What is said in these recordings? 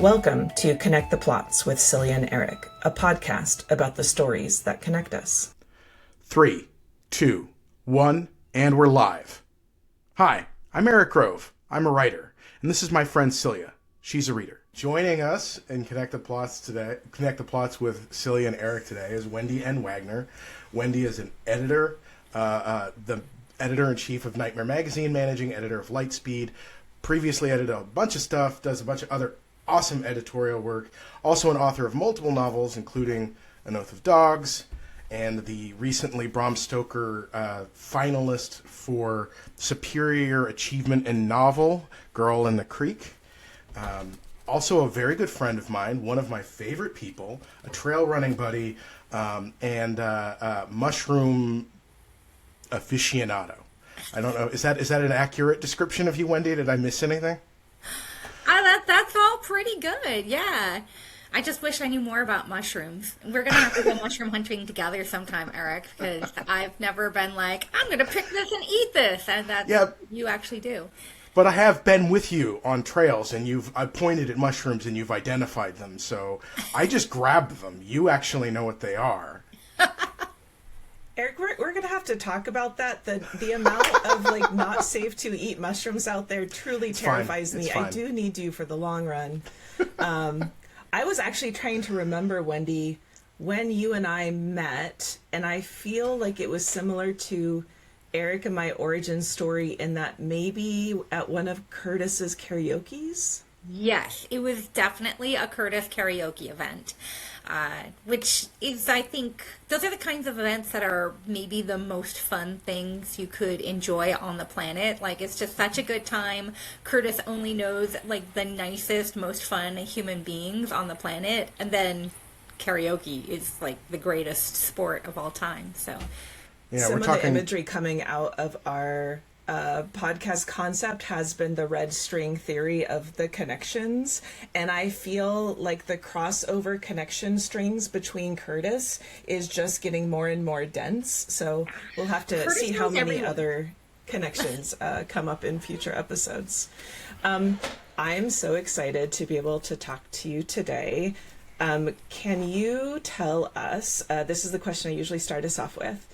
Welcome to Connect the Plots with Cylia and Erik, a podcast about the stories that connect us. 3, 2, 1, and we're live. Hi, I'm Erik Grove. I'm a writer, and this is my friend Cylia. She's a reader. Joining us in Connect the Plots with Cylia and Erik today is Wendy N. Wagner. Wendy is an editor, the editor-in-chief of Nightmare Magazine, managing editor of Lightspeed, previously edited a bunch of stuff, does a bunch of other awesome editorial work, also an author of multiple novels, including An Oath of Dogs, and the recently Bram Stoker finalist for Superior Achievement in Novel, Girl in the Creek. Also a very good friend of mine, one of my favorite people, a trail running buddy, and mushroom aficionado. I don't know, is that an accurate description of you, Wendy? Did I miss anything? That's all pretty good, yeah. I just wish I knew more about mushrooms. We're going to have to go mushroom hunting together sometime, Erik, because I've never been like, I'm going to pick this and eat this, and that's you actually do. But I have been with you on trails, and I've pointed at mushrooms, and you've identified them, so I just grabbed them. You actually know what they are. Erik, we're going to have to talk about that. The amount of not safe to eat mushrooms out there truly terrifies me. I do need you for the long run. I was actually trying to remember, Wendy, when you and I met, and I feel like it was similar to Erik and my origin story in that maybe at one of Curtis's karaoke's? Yes, it was definitely a Curtis karaoke event, which is, I think, those are the kinds of events that are maybe the most fun things you could enjoy on the planet. Like, it's just such a good time. Curtis only knows, the nicest, most fun human beings on the planet, and then karaoke is, the greatest sport of all time, so... Yeah, Some of the imagery coming out of our podcast concept has been the red string theory of the connections, and I feel like the crossover connection strings between Curtis is just getting more and more dense, so we'll have to see how many other connections come up in future episodes. I'm so excited to be able to talk to you today. Can you tell us, this is the question I usually start us off with,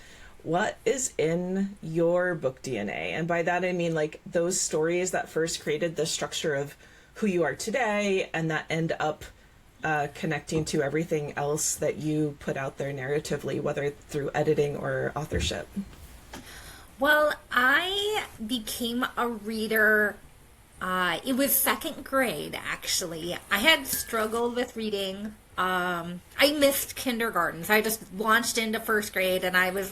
what is in your book DNA? And by that I mean those stories that first created the structure of who you are today and that end up connecting to everything else that you put out there narratively, whether through editing or authorship. Well, I became a reader, it was second grade actually. I had struggled with reading. I missed kindergarten, so I just launched into first grade, and I was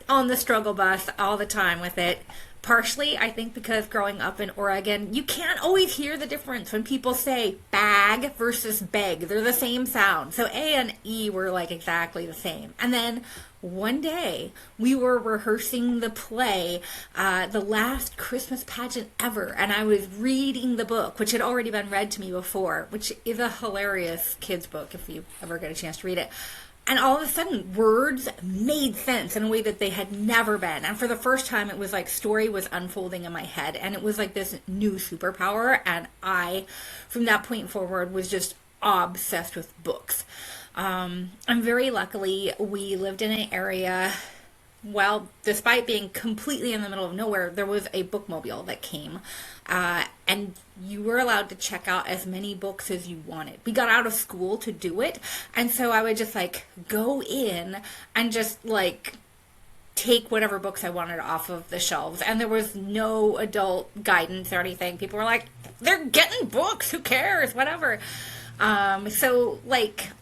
on the struggle bus all the time with it. Partially, I think because growing up in Oregon, you can't always hear the difference when people say bag versus beg. They're the same sound. So A and E were exactly the same. And then one day we were rehearsing the play, The Last Christmas Pageant Ever, and I was reading the book, which had already been read to me before, which is a hilarious kids book if you ever get a chance to read it. And all of a sudden, words made sense in a way that they had never been. And for the first time, it was story was unfolding in my head. And it was this new superpower. And I, from that point forward, was just obsessed with books. And very luckily, we lived in an area, well, despite being completely in the middle of nowhere, there was a bookmobile that came. And you were allowed to check out as many books as you wanted. We got out of school to do it. And so I would just go in and just take whatever books I wanted off of the shelves. And there was no adult guidance or anything. People were they're getting books. Who cares? Whatever. So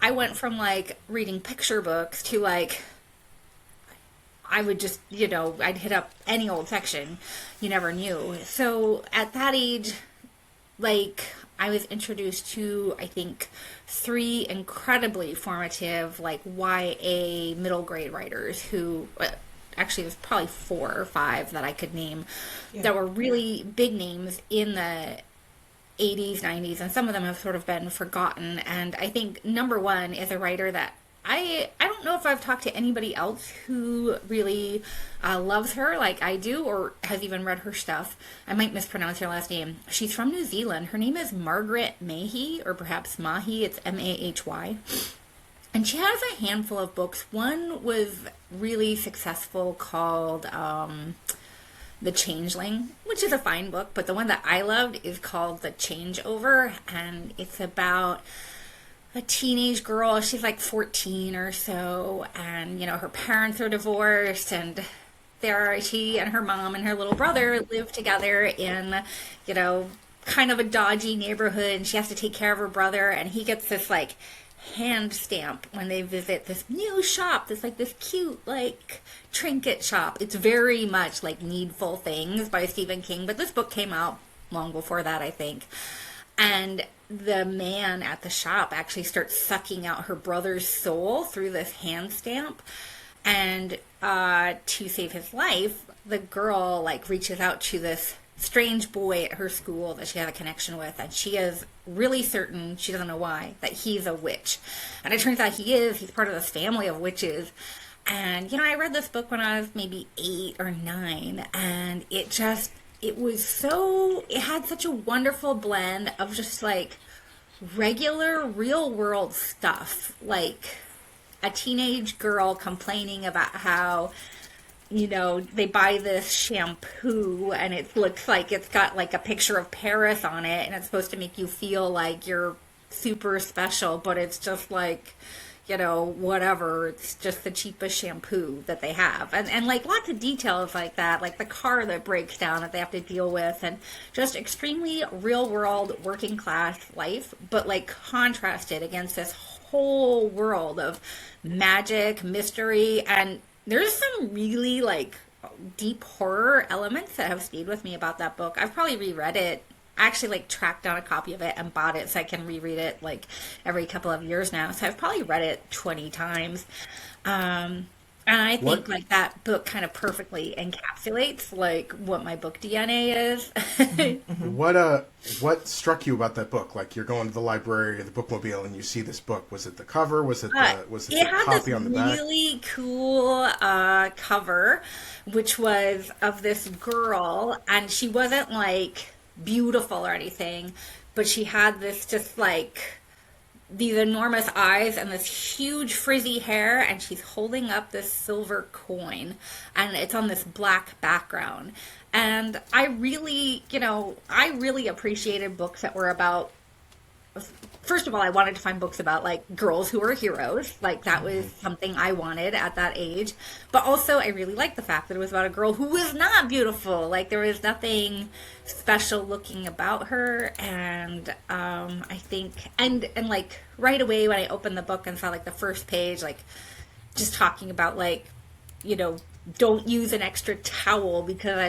I went from reading picture books to I would just, I'd hit up any old section. You never knew. So at that age, I was introduced to, I think, 3 incredibly formative, YA middle grade writers who, actually there's probably 4 or 5 that I could name that were really big names in the 80s, 90s, and some of them have sort of been forgotten. And I think number one is a writer that I don't know if I've talked to anybody else who really loves her like I do, or has even read her stuff. I might mispronounce her last name. She's from New Zealand. Her name is Margaret Mahy, or perhaps Mahy. It's Mahy. And she has a handful of books. One was really successful called The Changeling, which is a fine book, but the one that I loved is called The Changeover, and it's about a teenage girl. She's like 14 or so, and her parents are divorced, and she and her mom and her little brother live together in kind of a dodgy neighborhood, and she has to take care of her brother, and he gets this like hand stamp when they visit this new shop, this cute trinket shop. It's very much like Needful Things by Stephen King, but this book came out long before that, I think. And the man at the shop actually starts sucking out her brother's soul through this hand stamp. And to save his life, the girl reaches out to this strange boy at her school that she has a connection with, and she is really certain, she doesn't know why, that he's a witch. And it turns out he's part of this family of witches. And I read this book when I was maybe 8 or 9, and it had such a wonderful blend of just regular real world stuff, like a teenage girl complaining about how they buy this shampoo and it looks like it's got a picture of Paris on it, and it's supposed to make you feel like you're super special, but it's just whatever, it's just the cheapest shampoo that they have. And lots of details like that, like the car that breaks down that they have to deal with, and just extremely real world working class life, but contrasted against this whole world of magic, mystery, and there's some really deep horror elements that have stayed with me about that book. I've probably reread it. I actually tracked down a copy of it and bought it so I can reread it every couple of years now. So I've probably read it 20 times. And I think that book kind of perfectly encapsulates what my book DNA is. What struck you about that book? You're going to the library or the bookmobile and you see this book. Was it the cover? Was it the copy on the back? It had this really cool cover, which was of this girl, and she wasn't beautiful or anything, but she had this just these enormous eyes and this huge frizzy hair, and she's holding up this silver coin, and it's on this black background. And I really appreciated books that were about, first of all, I wanted to find books about girls who are heroes. That was something I wanted at that age. But also I really liked the fact that it was about a girl who was not beautiful. There was nothing special looking about her. And I think, and right away when I opened the book and saw the first page, just talking about don't use an extra towel because we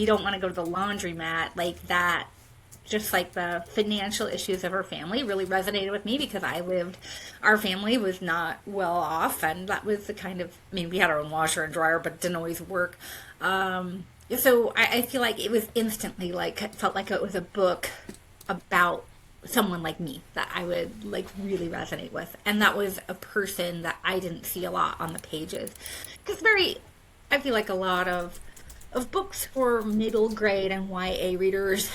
don't want to go to the laundromat, that. Just the financial issues of her family really resonated with me, because our family was not well off, and that was the kind of, we had our own washer and dryer, but it didn't always work. So I feel it was instantly felt like it was a book about someone like me that I would really resonate with. And that was a person that I didn't see a lot on the pages. Because I feel a lot of books for middle grade and YA readers,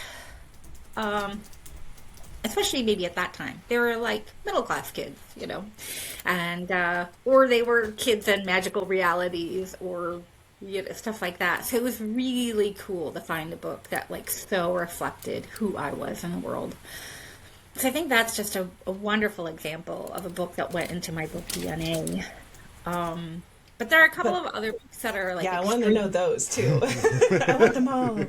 especially maybe at that time, they were middle class kids, and or they were kids in magical realities, or stuff like that. So it was really cool to find a book that so reflected who I was in the world. So I think that's just a wonderful example of a book that went into my book DNA. But there are a couple of other books that are I want to know those too. I want them all.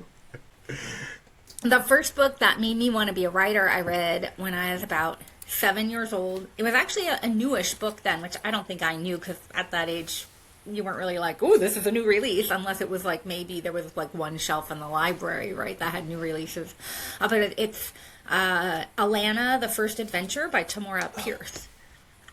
The first book that made me want to be a writer I read when I was about 7 years old. It was actually a newish book then, which I don't think I knew, because at that age you weren't really oh, this is a new release, unless it was maybe there was one shelf in the library, right, that had new releases. But it's Alana, The First Adventure by Tamora Pierce.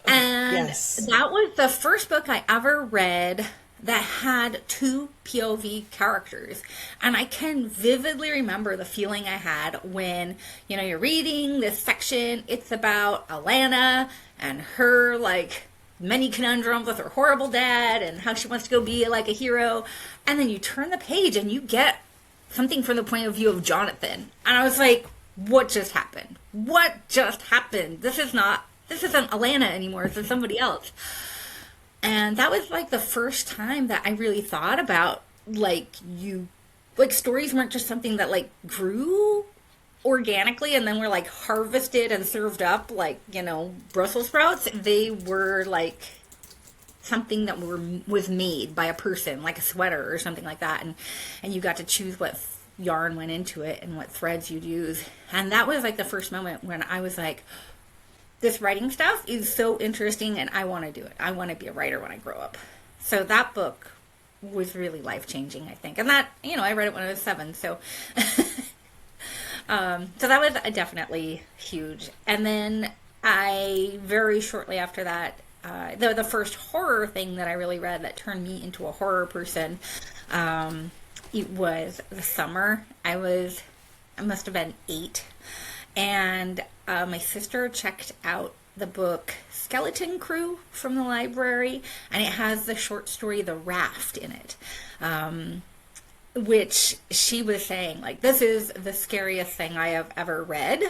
And yes, that was the first book I ever read that had 2 POV characters. And I can vividly remember the feeling I had when, you're reading this section. It's about Alana and her, many conundrums with her horrible dad and how she wants to go be like a hero. And then you turn the page and you get something from the point of view of Jonathan. And I was like, what just happened? What just happened? This isn't Alana anymore. This is somebody else. And that was like the first time that I really thought about like stories weren't just something that like grew organically and then were like harvested and served up like, Brussels sprouts. They were like something that was made by a person, like a sweater or something like that, and you got to choose what yarn went into it and what threads you'd use. And that was like the first moment when I was like, this writing stuff is so interesting and I want to do it. I want to be a writer when I grow up. So that book was really life-changing, I think. And that, I read it when I was 7, so so that was definitely huge. And then I, very shortly after that, the first horror thing that I really read that turned me into a horror person, it was The Summer. I must have been 8. And my sister checked out the book Skeleton Crew from the library, and it has the short story The Raft in it, which she was saying, like, this is the scariest thing I have ever read.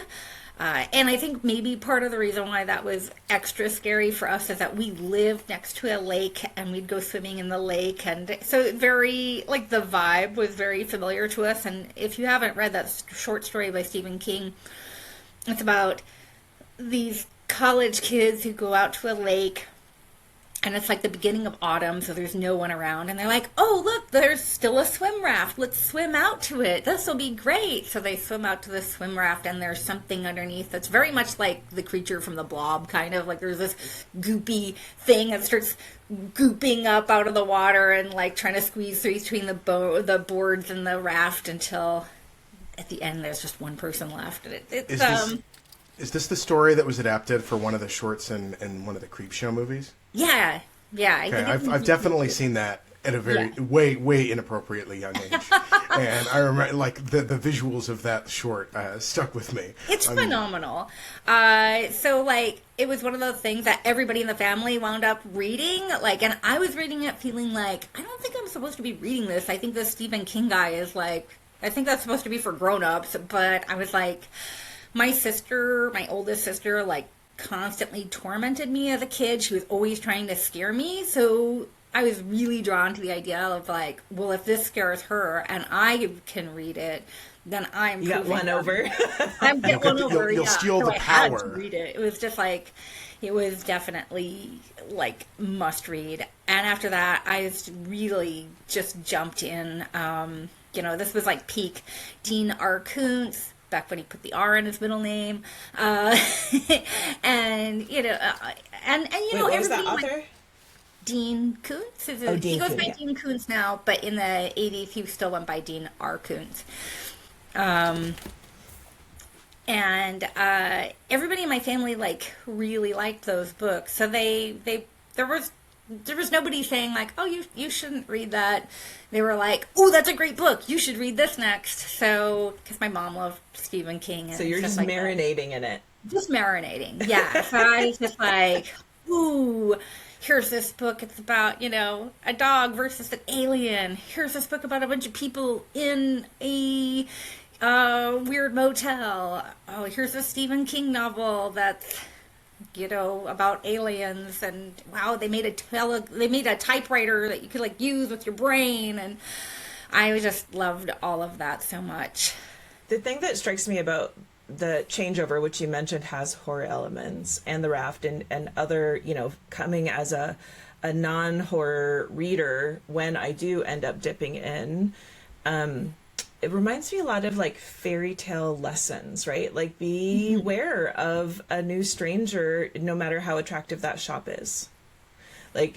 And I think maybe part of the reason why that was extra scary for us is that we lived next to a lake and we'd go swimming in the lake. And so very, like, the vibe was very familiar to us. And if you haven't read that short story by Stephen King, it's about these college kids who go out to a lake, and it's like the beginning of autumn, so there's no one around, and they're like, oh, look, there's still a swim raft. Let's swim out to it. This will be great. So they swim out to the swim raft, and there's something underneath that's very much like the creature from the Blob, kind of. Like, there's this goopy thing that starts gooping up out of the water and, like, trying to squeeze through between the boards and the raft until at the end there's just one person left. And is this the story that was adapted for one of the shorts in one of the Creepshow movies? Yeah. Okay, I've definitely seen that at a very way inappropriately young age, and I remember like the visuals of that short stuck with me. It's phenomenal. So like it was one of those things that everybody in the family wound up reading. Like, and I was reading it feeling like I don't think I'm supposed to be reading this. I think the Stephen King guy is like, I think that's supposed to be for grown-ups. But I was like, my oldest sister, like, constantly tormented me as a kid. She was always trying to scare me. So I was really drawn to the idea of, like, well, if this scares her and I can read it, then I'm you got one over. I'm get one over. You'll steal the I power. had to read it. It was just like, it was definitely like must read. And after that, I really just jumped in. This was like peak Dean R. Koontz, back when he put the R in his middle name, and Wait, what was that everybody author? like, Dean Koontz. He goes by Dean Koontz now, but in the 80s he still went by Dean R. Koontz. And everybody in my family like really liked those books, so there was nobody saying like, oh, you shouldn't read that. They were like, oh, that's a great book, you should read this next. So, because my mom loved Stephen King. And so you're just like marinating in it. Just marinating, yeah. So I was just like, ooh, here's this book. It's about, a dog versus an alien. Here's this book about a bunch of people in a weird motel. Oh, here's a Stephen King novel that's, about aliens, and wow, they made a typewriter that you could like use with your brain, and I just loved all of that so much. The thing that strikes me about the changeover, which you mentioned has horror elements, and the raft and other, coming as a non-horror reader, when I do end up dipping in, it reminds me a lot of like fairy tale lessons, right? Like beware of a new stranger, no matter how attractive that shop is. Like,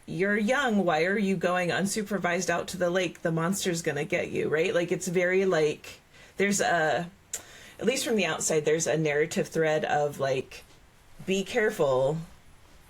you're young. Why are you going unsupervised out to the lake? The monster's going to get you, right? Like, it's very like, there's at least from the outside, there's a narrative thread of like, be careful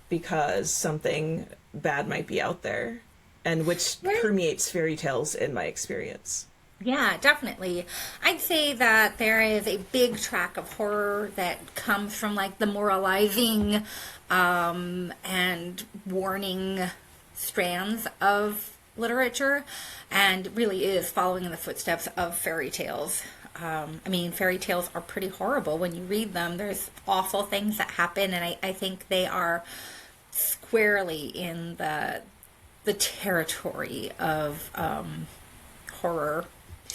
because something bad might be out there, and which permeates fairy tales in my experience. Yeah, definitely. I'd say that there is a big track of horror that comes from like the moralizing and warning strands of literature, and really is following in the footsteps of fairy tales. I mean, fairy tales are pretty horrible when you read them. There's awful things that happen, and I think they are squarely in the territory of horror.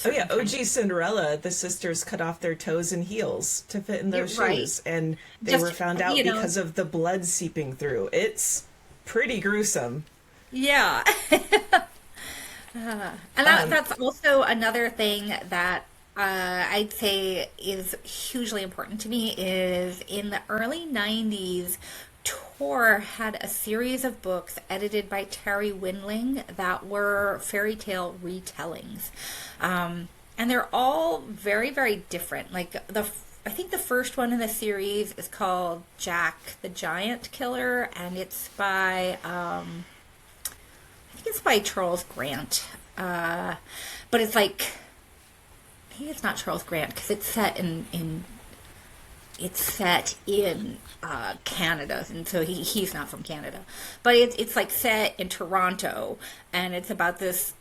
Oh yeah, OG Cinderella, the sisters cut off their toes and heels to fit in those shoes, and they were found out because of the blood seeping through. It's pretty gruesome. Yeah. And that's also another thing that I'd say is hugely important to me is in the early 90s, Tor had a series of books edited by Terry Winling that were fairy tale retellings. And they're all very, very different. Like I think the first one in the series is called Jack the Giant Killer, and it's by I think it's by Charles Grant. But it's like, maybe it's not Charles Grant because it's set in Canada, and so he's not from Canada, but it's like set in Toronto, and it's about this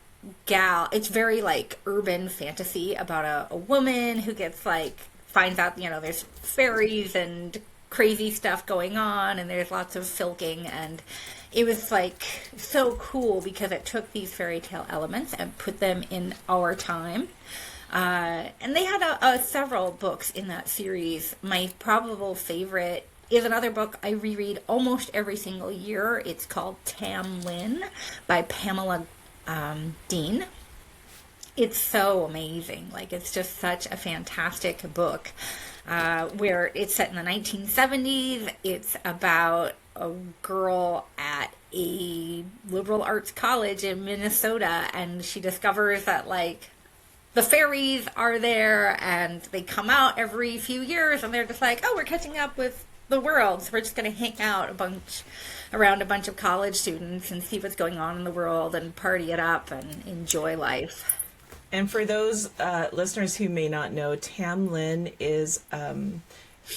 gal. It's very like urban fantasy about a woman who gets like finds out there's fairies and crazy stuff going on, and there's lots of filking, and it was like so cool because it took these fairy tale elements and put them in our time. And they had several books in that series. My probable favorite is another book I reread almost every single year. It's called Tam Lin by Pamela Dean. It's so amazing. Like, it's just such a fantastic book where it's set in the 1970s. It's about a girl at a liberal arts college in Minnesota, and she discovers that, like, the fairies are there, and they come out every few years, and they're just like, oh, we're catching up with the world, so we're just going to hang out around a bunch of college students and see what's going on in the world and party it up and enjoy life. And for those listeners who may not know, Tam Lin is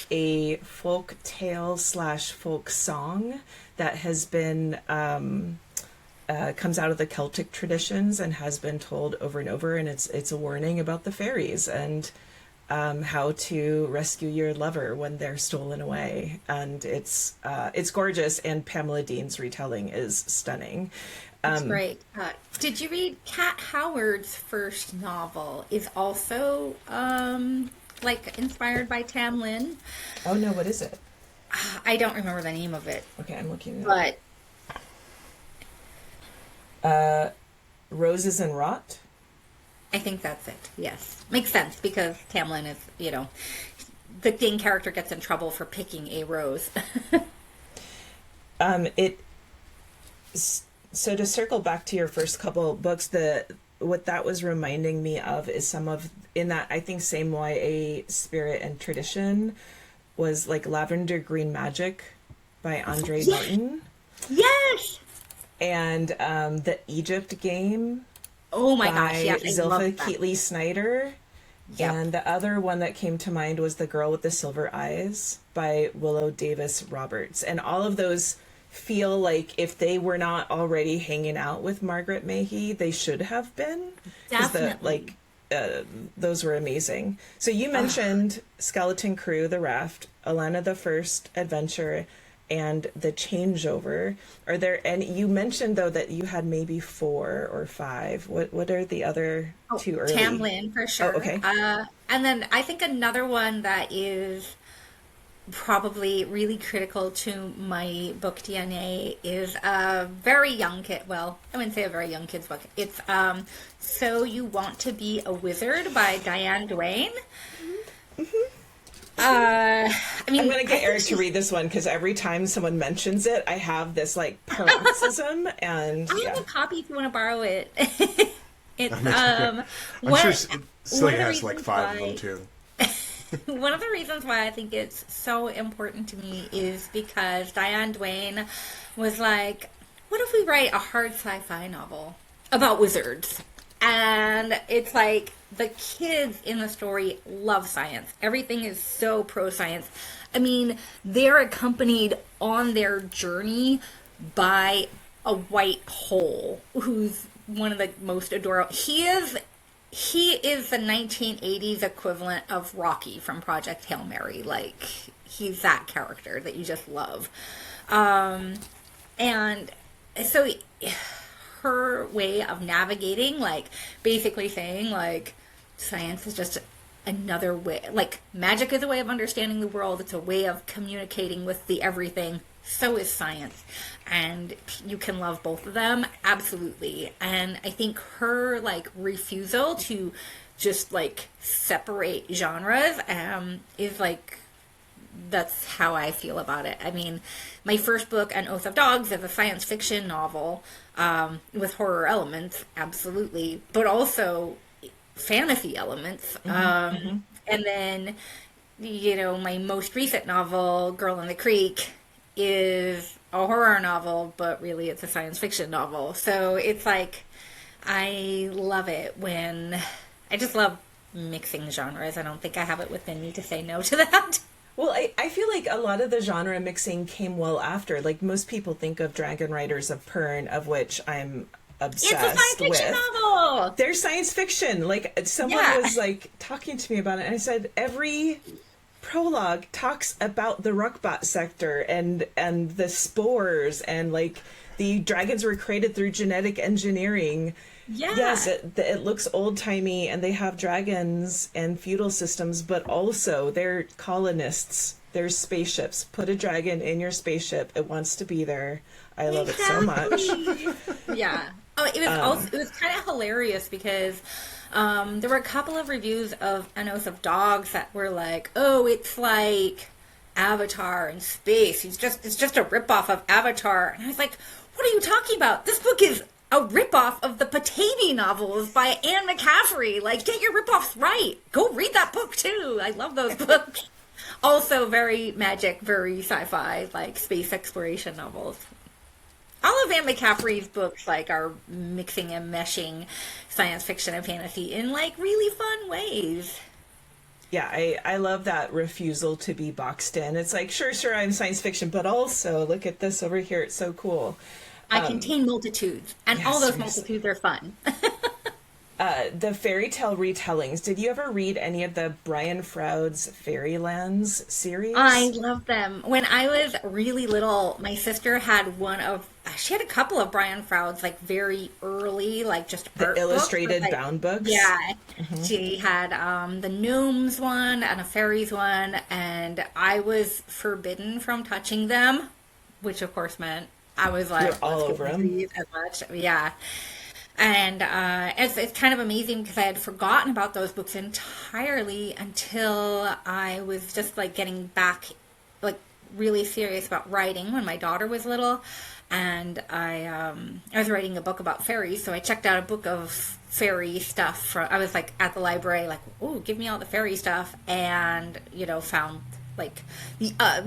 a folk tale / folk song that has been comes out of the Celtic traditions and has been told over and over, and it's a warning about the fairies and how to rescue your lover when they're stolen away. And it's gorgeous, and Pamela Dean's retelling is stunning. That's great. Did you read Kat Howard's first novel? Is also like inspired by Tam Lin. Oh no, what is it? I don't remember the name of it. Okay, I'm looking at it. Roses and Rot? I think that's it, yes. Makes sense, because Tamlin is, the main character gets in trouble for picking a rose. So to circle back to your first couple books, what that was reminding me of is some of, in that, I think, same YA spirit and tradition was like Lavender Green Magic by Andre Martin. Yes! And the Egypt Game. Oh my gosh, yeah, Zilpha Keatley Snyder. Yep. And the other one that came to mind was The Girl with the Silver Eyes by Willow Davis Roberts. And all of those feel like if they were not already hanging out with Margaret Mahy, they should have been. Definitely. Those were amazing. So you mentioned Skeleton Crew, The Raft, Alana the First Adventure, and The Changeover. Are there any? You mentioned though that you had maybe 4 or 5. What are the other two early? Tam Lin for sure. Oh, okay. And then I think another one that is probably really critical to my book DNA is a very young kid. Well, I wouldn't say a very young kid's book. It's So You Want to Be a Wizard by Diane Duane. Mm-hmm. I mean, I'm going to get Erik to read this one because every time someone mentions it, I have this like paroxysm, and I have a copy if you want to borrow it. It's I'm sure Cylia has like 5 of them too. One of the reasons why I think it's so important to me is because Diane Duane was like, what if we write a hard sci-fi novel about wizards? And it's like the kids in the story love science. Everything is so pro science. I mean, they're accompanied on their journey by a white hole who's one of the most adorable. He is the 1980s equivalent of Rocky from Project Hail Mary. Like, he's that character that you just love. And so her way of navigating, like, basically saying, like, science is just another way, like, magic is a way of understanding the world, it's a way of communicating with the everything, so is science, and you can love both of them, absolutely. And I think her, like, refusal to just, like, separate genres is, like, that's how I feel about it. I mean, my first book, An Oath of Dogs, is a science fiction novel with horror elements, absolutely, but also fantasy elements. And then, you know, my most recent novel, Girl in the Creek, is a horror novel, but really it's a science fiction novel. So it's like, I love it when, I just love mixing genres. I don't think I have it within me to say no to that. Well, I feel like a lot of the genre mixing came well after. Like, most people think of Dragon Riders of Pern, of which I'm obsessed with. It's a science fiction novel! They're science fiction. Like, someone was, like, talking to me about it, and I said, every prologue talks about the Ruckbot sector and the spores, and, like, the dragons were created through genetic engineering. Yeah. Yes, it looks old-timey, and they have dragons and feudal systems, but also they're colonists. There's spaceships. Put a dragon in your spaceship. It wants to be there. I love it so much. Yeah. Oh, it was kind of hilarious because there were a couple of reviews of An Oath of Dogs that were like, oh, it's like Avatar in space. It's just a ripoff of Avatar. And I was like, what are you talking about? This book is a ripoff of the Patavy novels by Anne McCaffrey. Like, get your ripoffs right. Go read that book too. I love those books. Also very magic, very sci-fi, like space exploration novels. All of Anne McCaffrey's books, like, are mixing and meshing science fiction and fantasy in, like, really fun ways. Yeah, I love that refusal to be boxed in. It's like, sure, I'm science fiction, but also look at this over here. It's so cool. I contain multitudes, and all those multitudes are fun. The fairy tale retellings. Did you ever read any of the Brian Froud's Fairylands series? I love them. When I was really little, my sister had she had a couple of Brian Froud's, like, very early, like, just art illustrated books, like, bound books? Yeah. She had the gnomes one and a fairies one, and I was forbidden from touching them, which of course meant I was like, you're all over them. As much. Yeah. And it's kind of amazing because I had forgotten about those books entirely until I was just, like, getting back, like, really serious about writing when my daughter was little. And I was writing a book about fairies, so I checked out a book of fairy stuff. I was, like, at the library, like, oh, give me all the fairy stuff, and, you know, found, like, the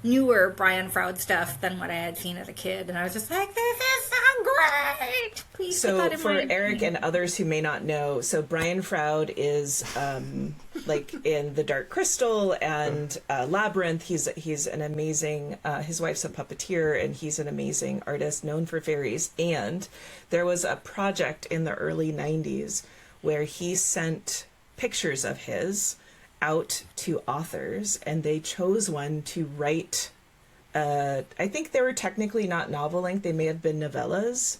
newer Brian Froud stuff than what I had seen as a kid, and I was just like, this is so great! Please put that in for my Eric and others who may not know, so Brian Froud is like in The Dark Crystal and Labyrinth. He's an amazing. His wife's a puppeteer, and he's an amazing artist known for fairies. And there was a project in the early '90s where he sent pictures of his out to authors, and they chose one to write. I think they were technically not novel length; they may have been novellas.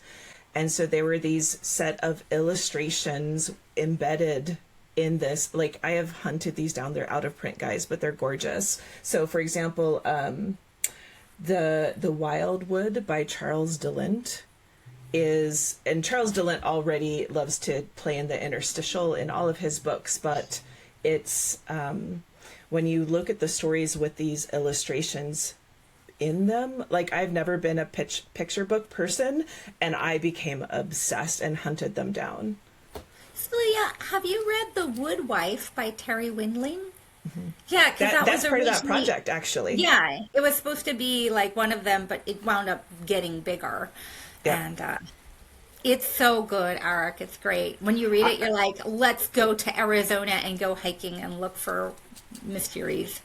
And so there were these set of illustrations embedded in this. Like, I have hunted these down. They're out of print, guys, but they're gorgeous. So, for example, the Wildwood by Charles DeLint is, and Charles DeLint already loves to play in the interstitial in all of his books, but it's when you look at the stories with these illustrations in them, like, I've never been a picture book person, and I became obsessed and hunted them down. Celia, have you read The Wood Wife by Terry Windling? Mm-hmm. Yeah, because that's part of that project, actually. Yeah, it was supposed to be like one of them, but it wound up getting bigger. Yeah. And It's so good, Eric. It's great. When you read it, you're like, let's go to Arizona and go hiking and look for mysteries.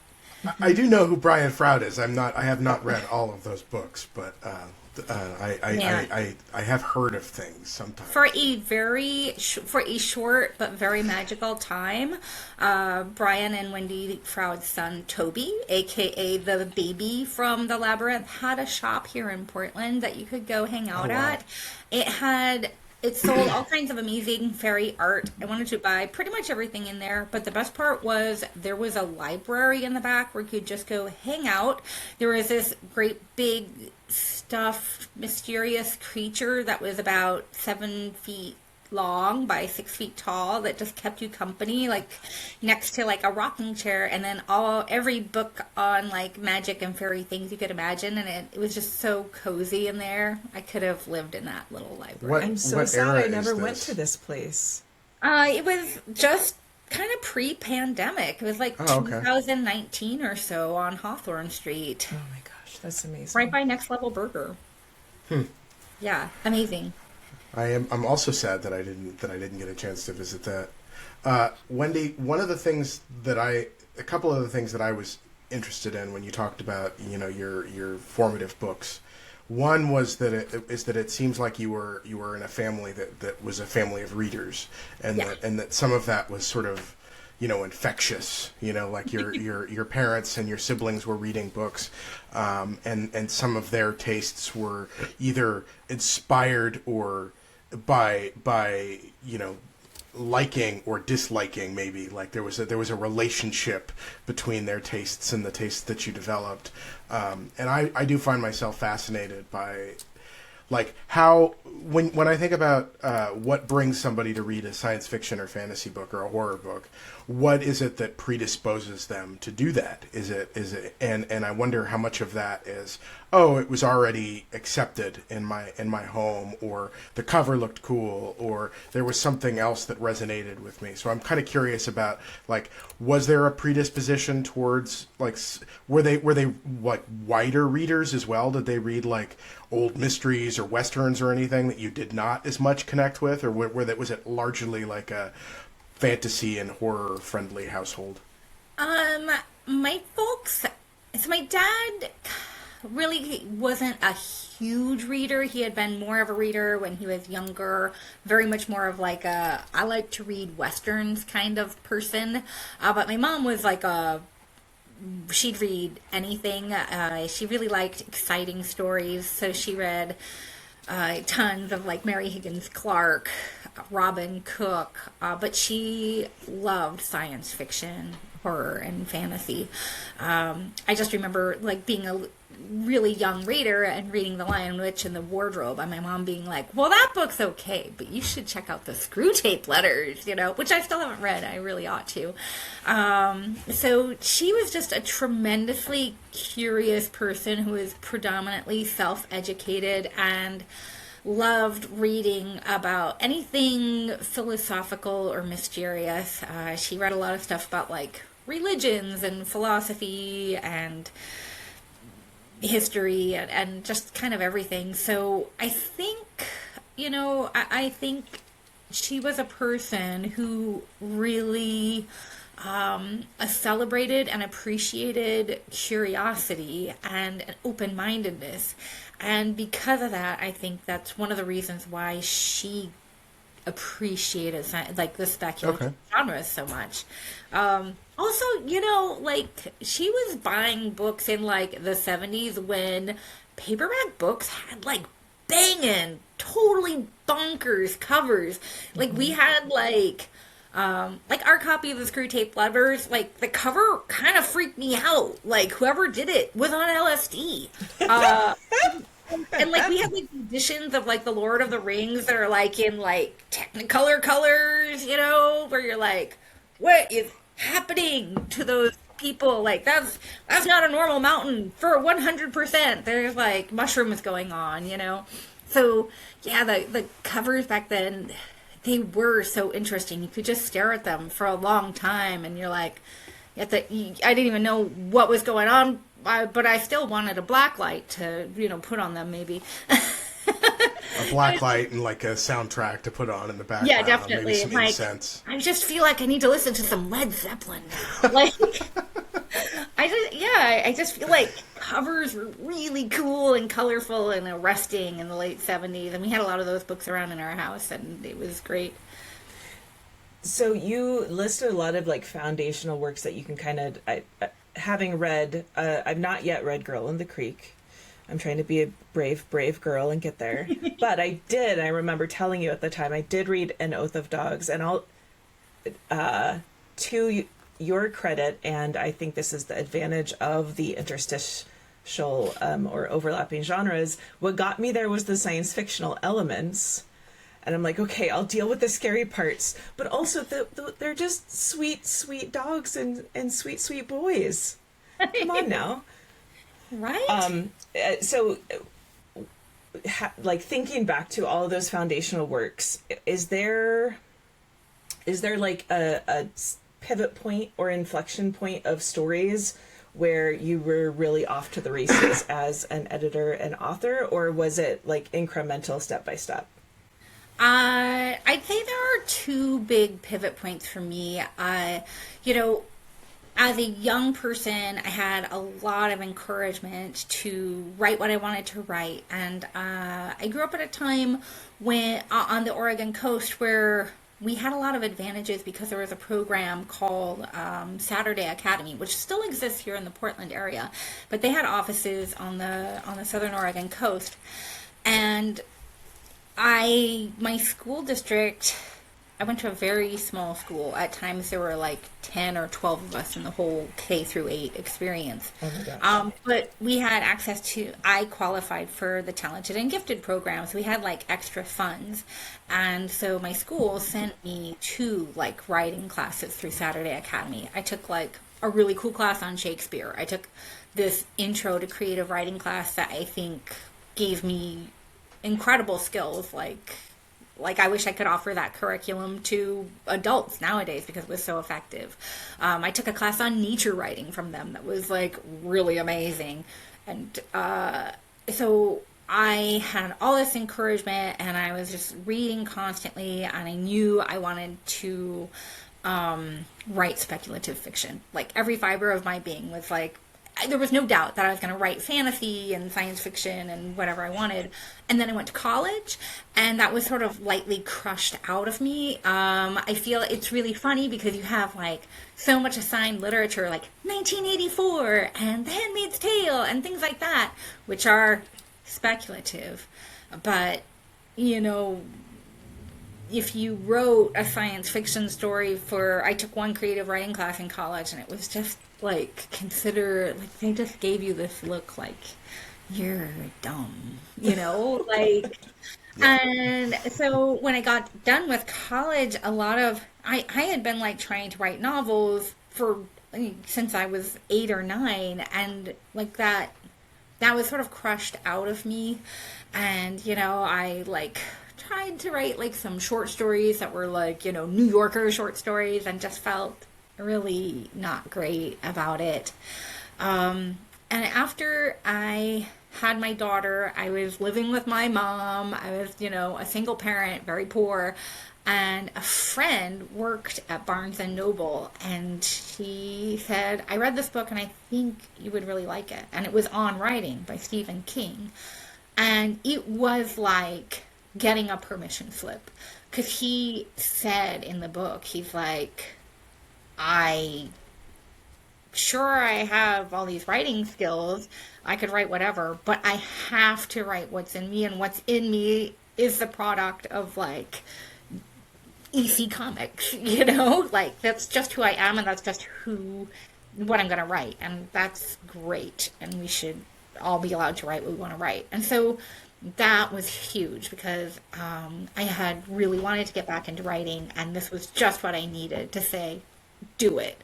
I do know who Brian Froud is. I have not read all of those books, but I have heard of things sometimes. For a short but very magical time, Brian and Wendy Froud's son Toby, aka the baby from the Labyrinth, had a shop here in Portland that you could go hang out at. It sold all kinds of amazing fairy art. I wanted to buy pretty much everything in there, but the best part was there was a library in the back where you could just go hang out. There was this great big stuffed mysterious creature that was about 7 feet long by 6 feet tall that just kept you company, like next to like a rocking chair, and then every book on like magic and fairy things you could imagine, and it was just so cozy in there. I could have lived in that little library. I'm so sad I never went to this place. It was just kind of pre-pandemic. It was like 2019 or so on Hawthorne Street. Oh my gosh, that's amazing. Right by Next Level Burger. Yeah, amazing. I'm also sad that I didn't get a chance to visit that. Wendy, a couple of the things that I was interested in when you talked about, your formative books. One was that it seems like you were in a family that was a family of readers, and that some of that was sort of, infectious. Like your parents and your siblings were reading books, and some of their tastes were either inspired or by liking or disliking, maybe. Like there was a relationship between their tastes and the tastes that you developed, and I do find myself fascinated by like how when I think about what brings somebody to read a science fiction or fantasy book or a horror book, what is it that predisposes them to do that? Is it and I wonder how much of that is, it was already accepted in my home, or the cover looked cool, or there was something else that resonated with me. So I'm kind of curious about, like, was there a predisposition towards, like, were they like wider readers as well? Did they read like old mysteries or westerns or anything that you did not as much connect with, or was it largely like a fantasy and horror friendly household? My folks, so my dad really wasn't a huge reader. He had been more of a reader when he was younger, very much more of like I like to read westerns kind of person. But my mom was like she'd read anything. She really liked exciting stories, so she read tons of like Mary Higgins Clark, Robin Cook, but she loved science fiction, horror, and fantasy. I just remember like being a really young reader and reading The Lion, Witch, and the Wardrobe, and my mom being like, well, that book's okay, but you should check out the Screw Tape Letters, which I still haven't read. I really ought to. So she was just a tremendously curious person who was predominantly self-educated and loved reading about anything philosophical or mysterious. She read a lot of stuff about like religions and philosophy and history and just kind of everything. So I think, I think she was a person who really celebrated and appreciated curiosity and an open-mindedness. And because of that, I think that's one of the reasons why she appreciated like the speculative genres so much. Also, like she was buying books in like the 70s when paperback books had like banging, totally bonkers covers. Like we had like our copy of the Screw Tape Letters, like the cover kind of freaked me out. Like whoever did it was on LSD. And like we had like editions of like the Lord of the Rings that are like in like Technicolor colors, where you're like, what is happening to those people? Like that's not a normal mountain for 100%. There's like mushrooms going on, So yeah, the covers back then, they were so interesting. You could just stare at them for a long time, and you're like, I didn't even know what was going on, but I still wanted a black light to, put on them maybe. A black light and like a soundtrack to put on in the background. Yeah, definitely. Maybe some Like, incense. I just feel like I need to listen to some Led Zeppelin now. Like, I just feel like covers were really cool and colorful and arresting in the late 70s. And we had a lot of those books around in our house, and it was great. So you listed a lot of like foundational works that you can kind of, having read, I've not yet read Girl in the Creek. I'm trying to be a brave girl and get there. But I remember telling you at the time, I did read An Oath of Dogs, and to your credit, and I think this is the advantage of the interstitial or overlapping genres, what got me there was the science fictional elements. And I'm like, okay, I'll deal with the scary parts. But also, they're just sweet dogs and sweet boys. Come on now. Right? Like, thinking back to all of those foundational works, is there like a pivot point or inflection point of stories where you were really off to the races as an editor and author, or was it like incremental step by step? I'd say there are two big pivot points for me. As a young person, I had a lot of encouragement to write what I wanted to write. And I grew up at a time when on the Oregon coast where we had a lot of advantages because there was a program called Saturday Academy, which still exists here in the Portland area. But they had offices on the southern Oregon coast. And my school district, I went to a very small school. At times there were like 10 or 12 of us in the whole K through 8 experience. Oh my gosh. But we had access to, I qualified for the talented and gifted program. So we had like extra funds. And so my school sent me to like writing classes through Saturday Academy. I took like a really cool class on Shakespeare. I took this intro to creative writing class that I think gave me incredible skills. Like I wish I could offer that curriculum to adults nowadays because it was so effective. I took a class on nature writing from them that was like really amazing. And so I had all this encouragement and I was just reading constantly, and I knew I wanted to write speculative fiction. Like every fiber of my being was like, there was no doubt that I was going to write fantasy and science fiction and whatever I wanted. And then I went to college, and that was sort of lightly crushed out of me. I feel it's really funny because you have like so much assigned literature, like 1984 and The Handmaid's Tale and things like that, which are speculative. But, if you wrote a science fiction story I took one creative writing class in college, and it was just like, they just gave you this look like, you're dumb, and so when I got done with college, I had been like trying to write novels since I was 8 or 9, and like that was sort of crushed out of me. And, I like tried to write like some short stories that were like, New Yorker short stories, and just felt really not great about it. And after I had my daughter, I was living with my mom. I was, a single parent, very poor. And a friend worked at Barnes and Noble, and she said, I read this book and I think you would really like it. And it was On Writing by Stephen King. And it was like getting a permission slip. Because he said in the book, he's like, I have all these writing skills. I could write whatever, but I have to write what's in me, and what's in me is the product of like EC Comics, like that's just who I am, and that's just what I'm going to write, and that's great, and we should all be allowed to write what we want to write. And so that was huge because I had really wanted to get back into writing, and this was just what I needed to say, do it.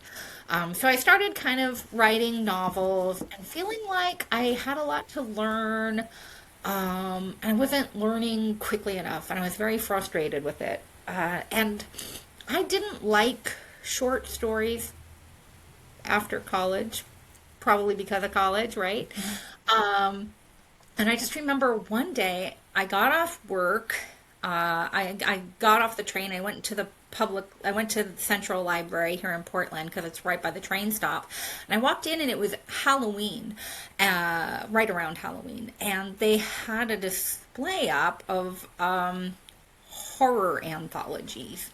So I started kind of writing novels and feeling like I had a lot to learn. And I wasn't learning quickly enough, and I was very frustrated with it. And I didn't like short stories after college, probably because of college, right? And I just remember one day I got off work. I got off the train. I went to the Central Library here in Portland because it's right by the train stop. And I walked in and it was Halloween, right around Halloween. And they had a display up of horror anthologies.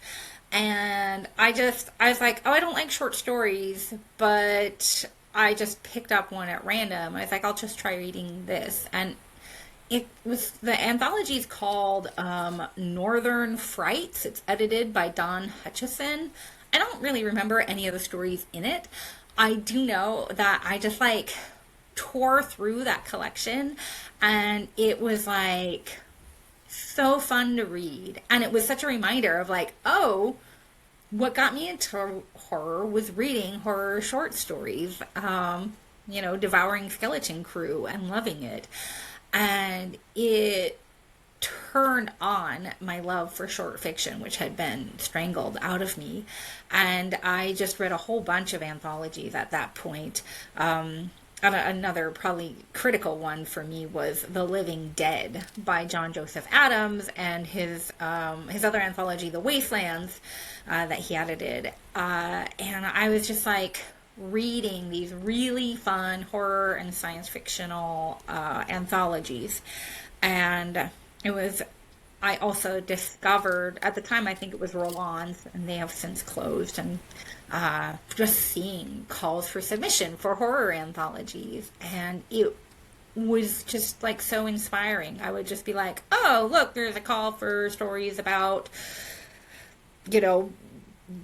And I was like, oh, I don't like short stories, but I just picked up one at random. I was like, I'll just try reading this. And the anthology is called Northern Frights. It's edited by Don Hutchison. I don't really remember any of the stories in it. I do know that I just like tore through that collection, and it was like so fun to read. And it was such a reminder of like, oh, what got me into horror was reading horror short stories, Devouring Skeleton Crew and loving it. And it turned on my love for short fiction, which had been strangled out of me. And I just read a whole bunch of anthologies at that point. Another probably critical one for me was The Living Dead by John Joseph Adams, and his other anthology, The Wastelands, that he edited. And I was just like reading these really fun horror and science fictional anthologies. And I also discovered, at the time I think it was Roland's, and they have since closed, and just seeing calls for submission for horror anthologies. And it was just like so inspiring. I would just be like, oh, look, there's a call for stories about,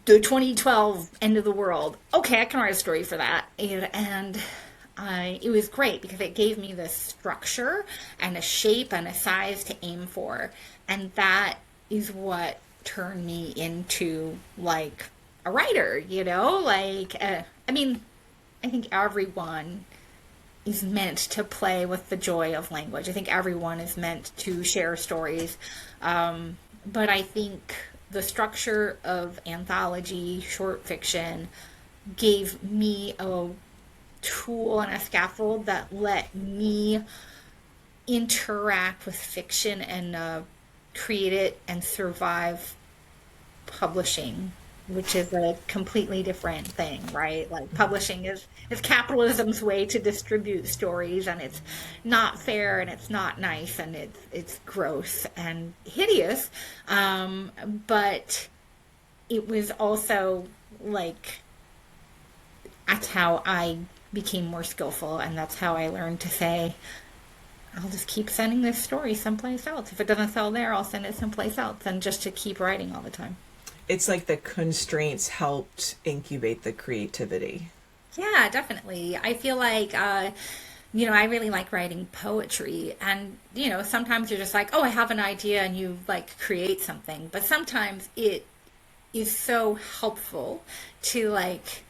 the 2012 end of the world. Okay, I can write a story for that. And it was great because it gave me this structure and a shape and a size to aim for. And that is what turned me into like a writer, I think everyone is meant to play with the joy of language. I think everyone is meant to share stories. But I think the structure of anthology short fiction gave me a tool and a scaffold that let me interact with fiction and create it and survive publishing, which is a completely different thing, right? Like publishing is capitalism's way to distribute stories, and it's not fair, and it's not nice, and it's gross and hideous. But it was also like, that's how I became more skillful, and that's how I learned to say, I'll just keep sending this story someplace else. If it doesn't sell there, I'll send it someplace else, and just to keep writing all the time. It's like the constraints helped incubate the creativity. Yeah, definitely. I feel like, I really like writing poetry. And, sometimes you're just like, oh, I have an idea, and you like create something. But sometimes it is so helpful to like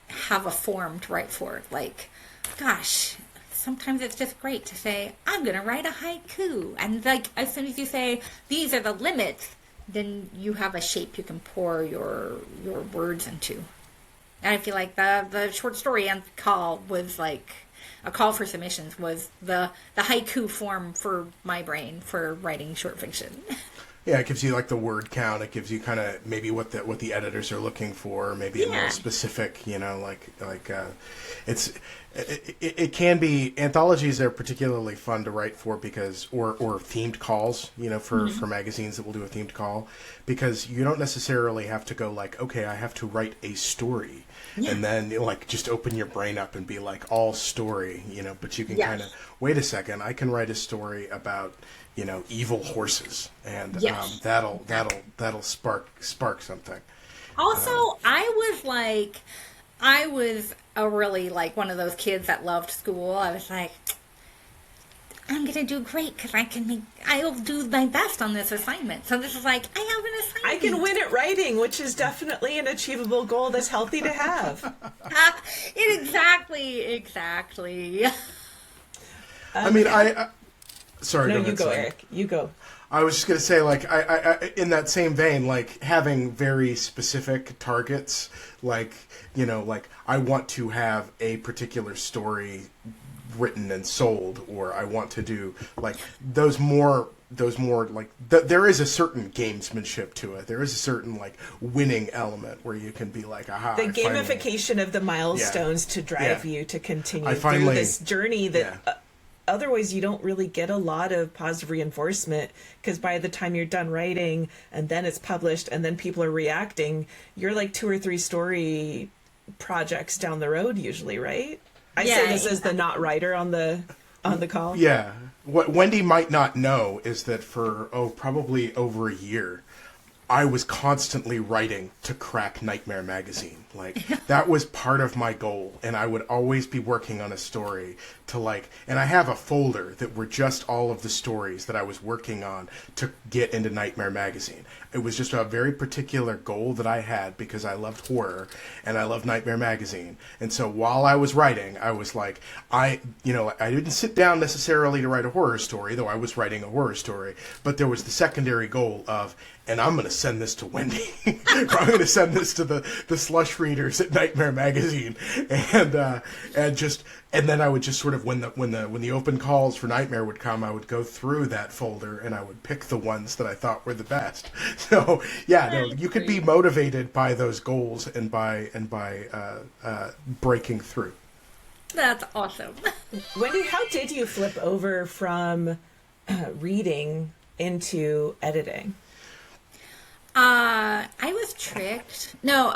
have a form to write for. Like, gosh, sometimes it's just great to say, I'm going to write a haiku. And like, as soon as you say, these are the limits, then you have a shape you can pour your words into. And I feel like the short story call was like a call for submissions was the haiku form for my brain for writing short fiction. Yeah, it gives you like the word count. It gives you kind of maybe what the editors are looking for, maybe a more specific, it can be, anthologies are particularly fun to write for because, or themed calls, for magazines that will do a themed call, because you don't necessarily have to go like, okay, I have to write a story. Yeah. And then like just open your brain up and be like all story, but you can kind of, wait a second, I can write a story about, evil horses, and that'll spark something. Also, I was a really like one of those kids that loved school. I was like, I'm gonna do great because I'll do my best on this assignment. So this is like, I have an assignment. I can win at writing, which is definitely an achievable goal that's healthy to have. Exactly. Sorry. No, you go, Erik. You go. I was just going to say, like, I in that same vein, like, having very specific targets, like, like, I want to have a particular story written and sold, or I want to do, like, those more those more like there is a certain gamesmanship to it. There is a certain like winning element where you can be like, aha. The gamification of the milestones to drive you to continue through this journey that otherwise you don't really get a lot of positive reinforcement, because by the time you're done writing and then it's published and then people are reacting, you're like 2 or 3 story projects down the road usually, right? I say this as the not writer on the call. Yeah. What Wendy might not know is that for probably over a year, I was constantly writing to crack Nightmare Magazine. Like, that was part of my goal, and I would always be working on a story to like, and I have a folder that were just all of the stories that I was working on to get into Nightmare Magazine. It was just a very particular goal that I had because I loved horror and I loved Nightmare Magazine. And so while I was writing, I was like, I didn't sit down necessarily to write a horror story, though I was writing a horror story, but there was the secondary goal of, and I'm going to send this to Wendy. I'm going to send this to the slush readers at Nightmare Magazine, and then I would just sort of when the open calls for Nightmare would come, I would go through that folder and I would pick the ones that I thought were the best. So you could be motivated by those goals and by breaking through. That's awesome. Wendy, how did you flip over from reading into editing? I was tricked. No,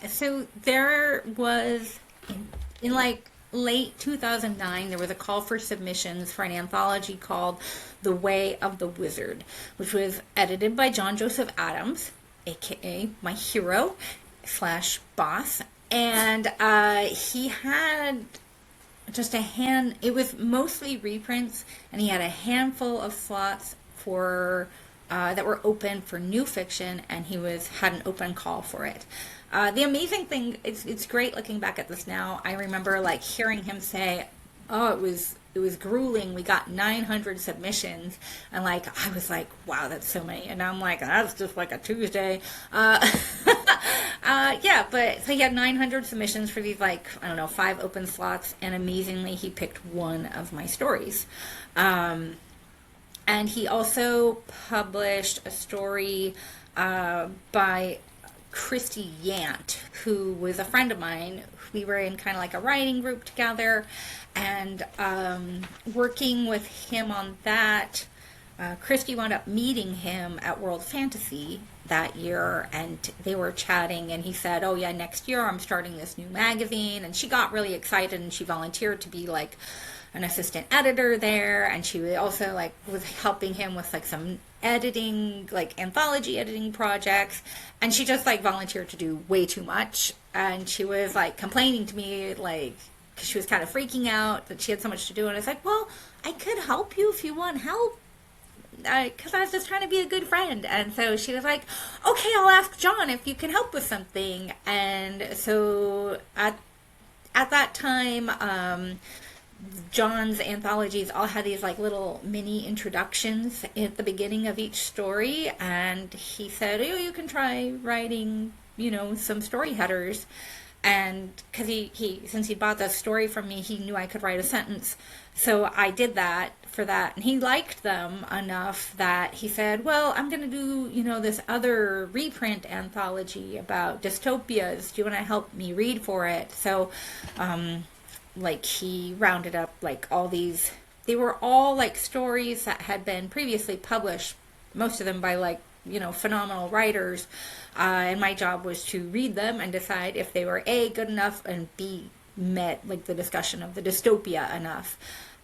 so there was, in like late 2009, there was a call for submissions for an anthology called The Way of the Wizard, which was edited by John Joseph Adams, aka my hero / boss. And he had just it was mostly reprints, and he had a handful of slots for that were open for new fiction, and he had an open call for it. The amazing thing, it's great looking back at this now. I remember like hearing him say, "Oh, it was grueling. We got 900 submissions," and like I was like, "Wow, that's so many." And I'm like, "That's just like a Tuesday." But so he had 900 submissions for these 5 open slots, and amazingly, he picked one of my stories. And he also published a story by Christy Yant, who was a friend of mine. We were in kind of like a writing group together, and working with him on that. Christy wound up meeting him at World Fantasy that year, and they were chatting, and he said, "Oh yeah, next year I'm starting this new magazine." And she got really excited, and she volunteered to be like an assistant editor there, and she also was helping him with some editing, anthology editing projects, and she just volunteered to do way too much, and she was complaining to me because she was kind of freaking out that she had so much to do, and I was like, "Well, I could help you if you want help," because I was just trying to be a good friend. And so she was like, "Okay, I'll ask John if you can help with something." And so at that time, John's anthologies all had these little mini introductions at the beginning of each story, and he said, "Oh, you can try writing, some story headers." And because he since he bought the story from me, he knew I could write a sentence, so I did that for that, and he liked them enough that he said, "Well, I'm going to do this other reprint anthology about dystopias. Do you want to help me read for it?" So he rounded up all these. They were all stories that had been previously published, most of them by phenomenal writers, and my job was to read them and decide if they were A, good enough, and B, met the discussion of the dystopia enough.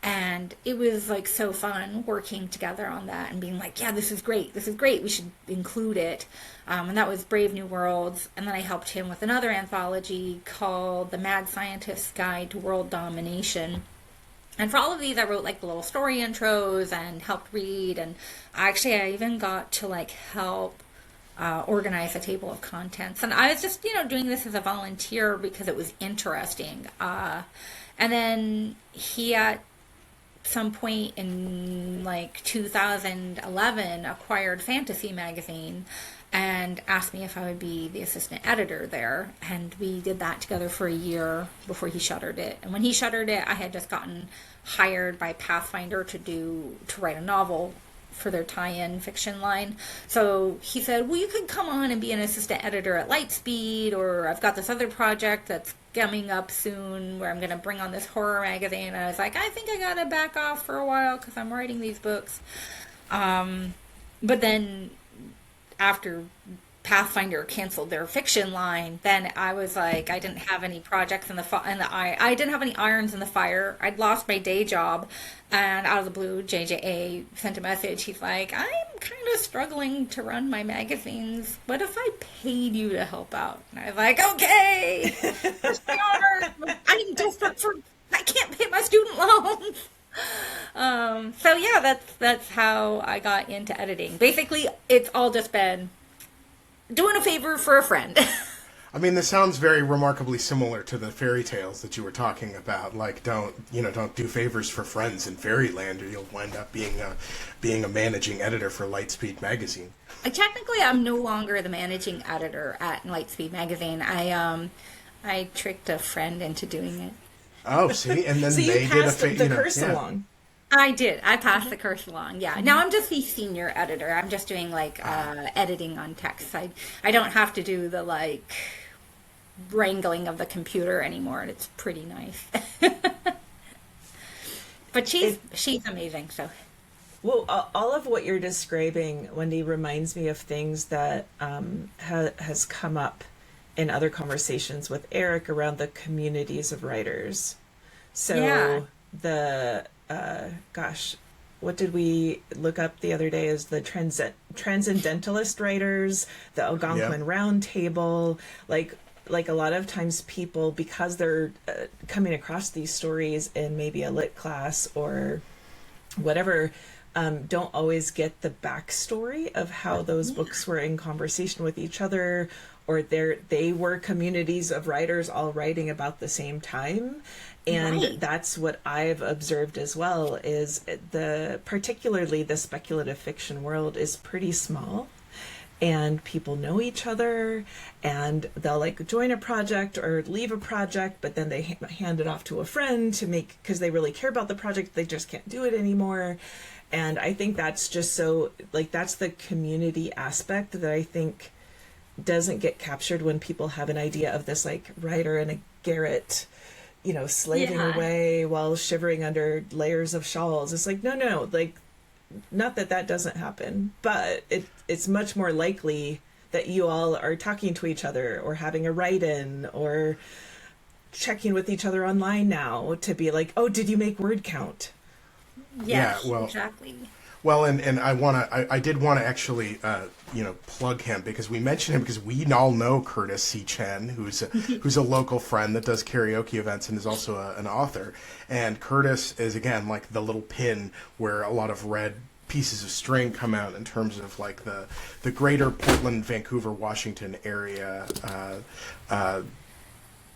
And it was so fun working together on that and being like, "Yeah, this is great, we should include it." And that was Brave New Worlds. And then I helped him with another anthology called The Mad Scientist's Guide to World Domination. And for all of these, I wrote the little story intros and helped read. And actually, I even got to help organize a table of contents. And I was just, doing this as a volunteer because it was interesting. And then he some point in like 2011 acquired Fantasy magazine and asked me if I would be the assistant editor there. And we did that together for a year before he shuttered it. And when he shuttered it, I had just gotten hired by Pathfinder to write a novel for their tie-in fiction line. So he said, well, you could come on and be an assistant editor at Lightspeed, or I've got this other project that's coming up soon where I'm going to bring on this horror magazine. And I was like, I think I got to back off for a while because I'm writing these books. But then after Pathfinder canceled their fiction line, then I was like, I didn't have any projects I didn't have any irons in the fire. I'd lost my day job, and out of the blue, JJA sent a message. He's like, I'm kind of struggling to run my magazines. What if I paid you to help out? And I was like, okay, I'm desperate for, I can't pay my student loans. So yeah, that's how I got into editing. Basically, it's all just been doing a favor for a friend. I mean, this sounds very remarkably similar to the fairy tales that you were talking about. Like, don't do favors for friends in Fairyland, or you'll wind up being a managing editor for Lightspeed magazine. Technically, I'm no longer the managing editor at Lightspeed magazine. I tricked a friend into doing it. Oh, see, and then so they did the curse along. I did. I passed the curse along. Yeah. Now I'm just the senior editor. I'm just doing like editing on text. I don't have to do the like wrangling of the computer anymore. It's pretty nice. But she's amazing. So. Well, all of what you're describing, Wendy, reminds me of things that has come up in other conversations with Erik around the communities of writers. So the what did we look up the other day as the transcendentalist writers, the Algonquin Round Table, like a lot of times people, because they're coming across these stories in maybe a lit class or whatever, don't always get the backstory of how those books were in conversation with each other, or they were communities of writers all writing about the same time. And that's what I've observed as well, is particularly the speculative fiction world is pretty small, and people know each other, and they'll like join a project or leave a project, but then they hand it off to a friend because they really care about the project. They just can't do it anymore. And I think that's just so, like, that's the community aspect that I think doesn't get captured when people have an idea of this like writer in a garret, slaving away while shivering under layers of shawls. It's like, no, like, not that doesn't happen, but it's much more likely that you all are talking to each other or having a write-in or checking with each other online now to be like, oh, did you make word count? Yes, exactly. Well, and I did want to actually, plug him, because we mentioned him because we all know Curtis C. Chen, who's a local friend that does karaoke events and is also an author. And Curtis is, again, like the little pin where a lot of red pieces of string come out in terms of like the greater Portland, Vancouver, Washington area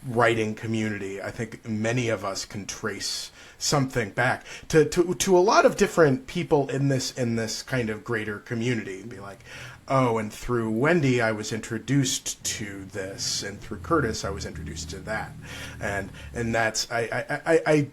writing community. I think many of us can trace something back to a lot of different people in this kind of greater community, and be like, oh, and through Wendy I was introduced to this, and through Curtis I was introduced to that, and that's I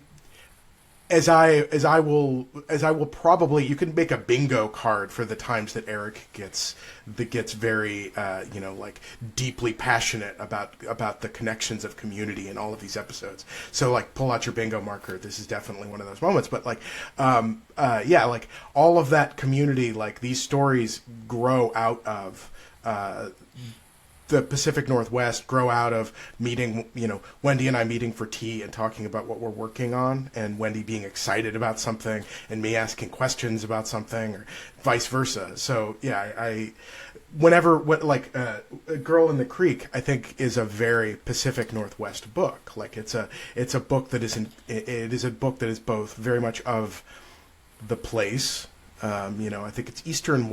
as I will probably, you can make a bingo card for the times that Erik gets very like deeply passionate about the connections of community in all of these episodes. So like pull out your bingo marker. This is definitely one of those moments. But like like all of that community, like these stories grow out of the Pacific Northwest, grow out of meeting, Wendy and I meeting for tea and talking about what we're working on, and Wendy being excited about something and me asking questions about something, or vice versa. So yeah, A Girl in the Creek, I think, is a very Pacific Northwest book. Like it's a book that it is a book that is both very much of the place. I think it's Eastern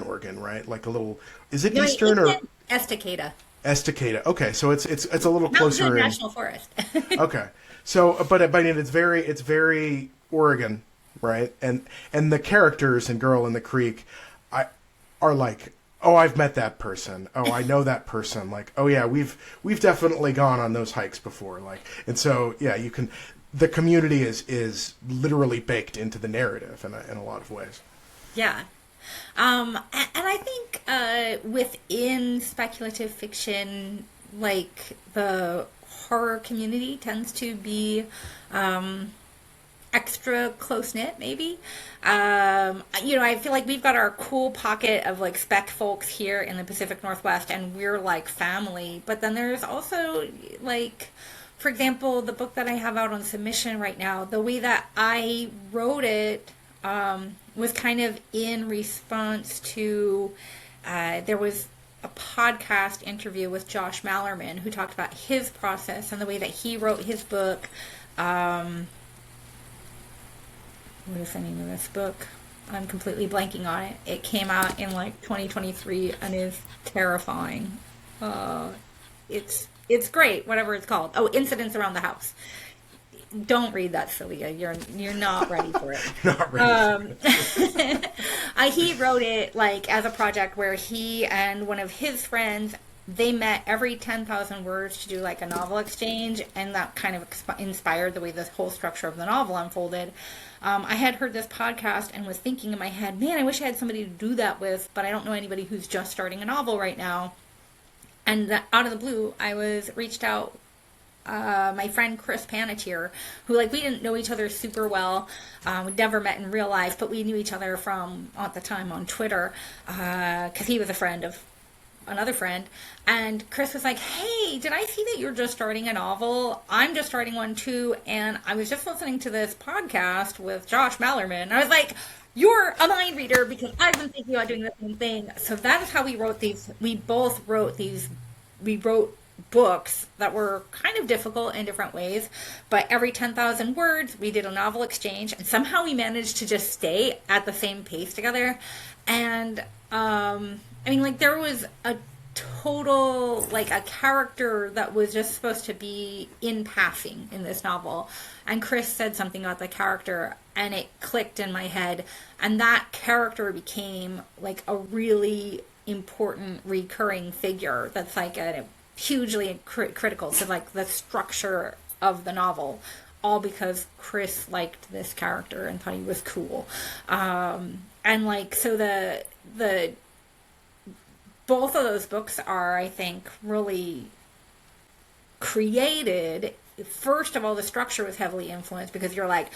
Oregon, right? Like a little, is it Eastern or Estacada? Estacada. Okay, so it's a little closer in National Forest. Okay, so but it's very Oregon, right? And the characters in Girl in the Creek are like, oh, I've met that person. Oh, I know that person. Like, oh yeah, we've definitely gone on those hikes before. Like, and so yeah, you can. The community is literally baked into the narrative in a lot of ways. Yeah. And I think within speculative fiction, like the horror community tends to be extra close-knit, maybe. I feel like we've got our cool pocket of like spec folks here in the Pacific Northwest, and we're like family. But then there's also like, for example, the book that I have out on submission right now, the way that I wrote it was kind of in response to, there was a podcast interview with Josh Mallerman who talked about his process and the way that he wrote his book. What is the name of this book? I'm completely blanking on it. It came out in like 2023 and is terrifying. It's great, whatever it's called. Oh, Incidents Around the House. Don't read that, Cylia. You're not ready for it. Not ready. He wrote it like as a project where he and one of his friends, they met every 10,000 words to do like a novel exchange, and that kind of inspired the way this whole structure of the novel unfolded. I had heard this podcast and was thinking in my head, man, I wish I had somebody to do that with, but I don't know anybody who's just starting a novel right now. And out of the blue, I was reached out, my friend Chris Panettiere, who like we didn't know each other super well. We'd never met in real life, but we knew each other from at the time on Twitter, because he was a friend of another friend. And Chris was like, hey, did I see that you're just starting a novel? I'm just starting one too, and I was just listening to this podcast with Josh Mallerman. And I was like, you're a mind reader, because I've been thinking about doing the same thing. So that is how we wrote these. We both wrote these. We wrote books that were kind of difficult in different ways, but every 10,000 words we did a novel exchange, and somehow we managed to just stay at the same pace together. And I mean, like, there was a total, like, a character that was just supposed to be in passing in this novel, and Chris said something about the character and it clicked in my head, and that character became like a really important recurring figure that's like a hugely critical to like the structure of the novel, all because Chris liked this character and thought he was cool. And like, so the both of those books are, I think, really created. First of all, the structure was heavily influenced because you're like,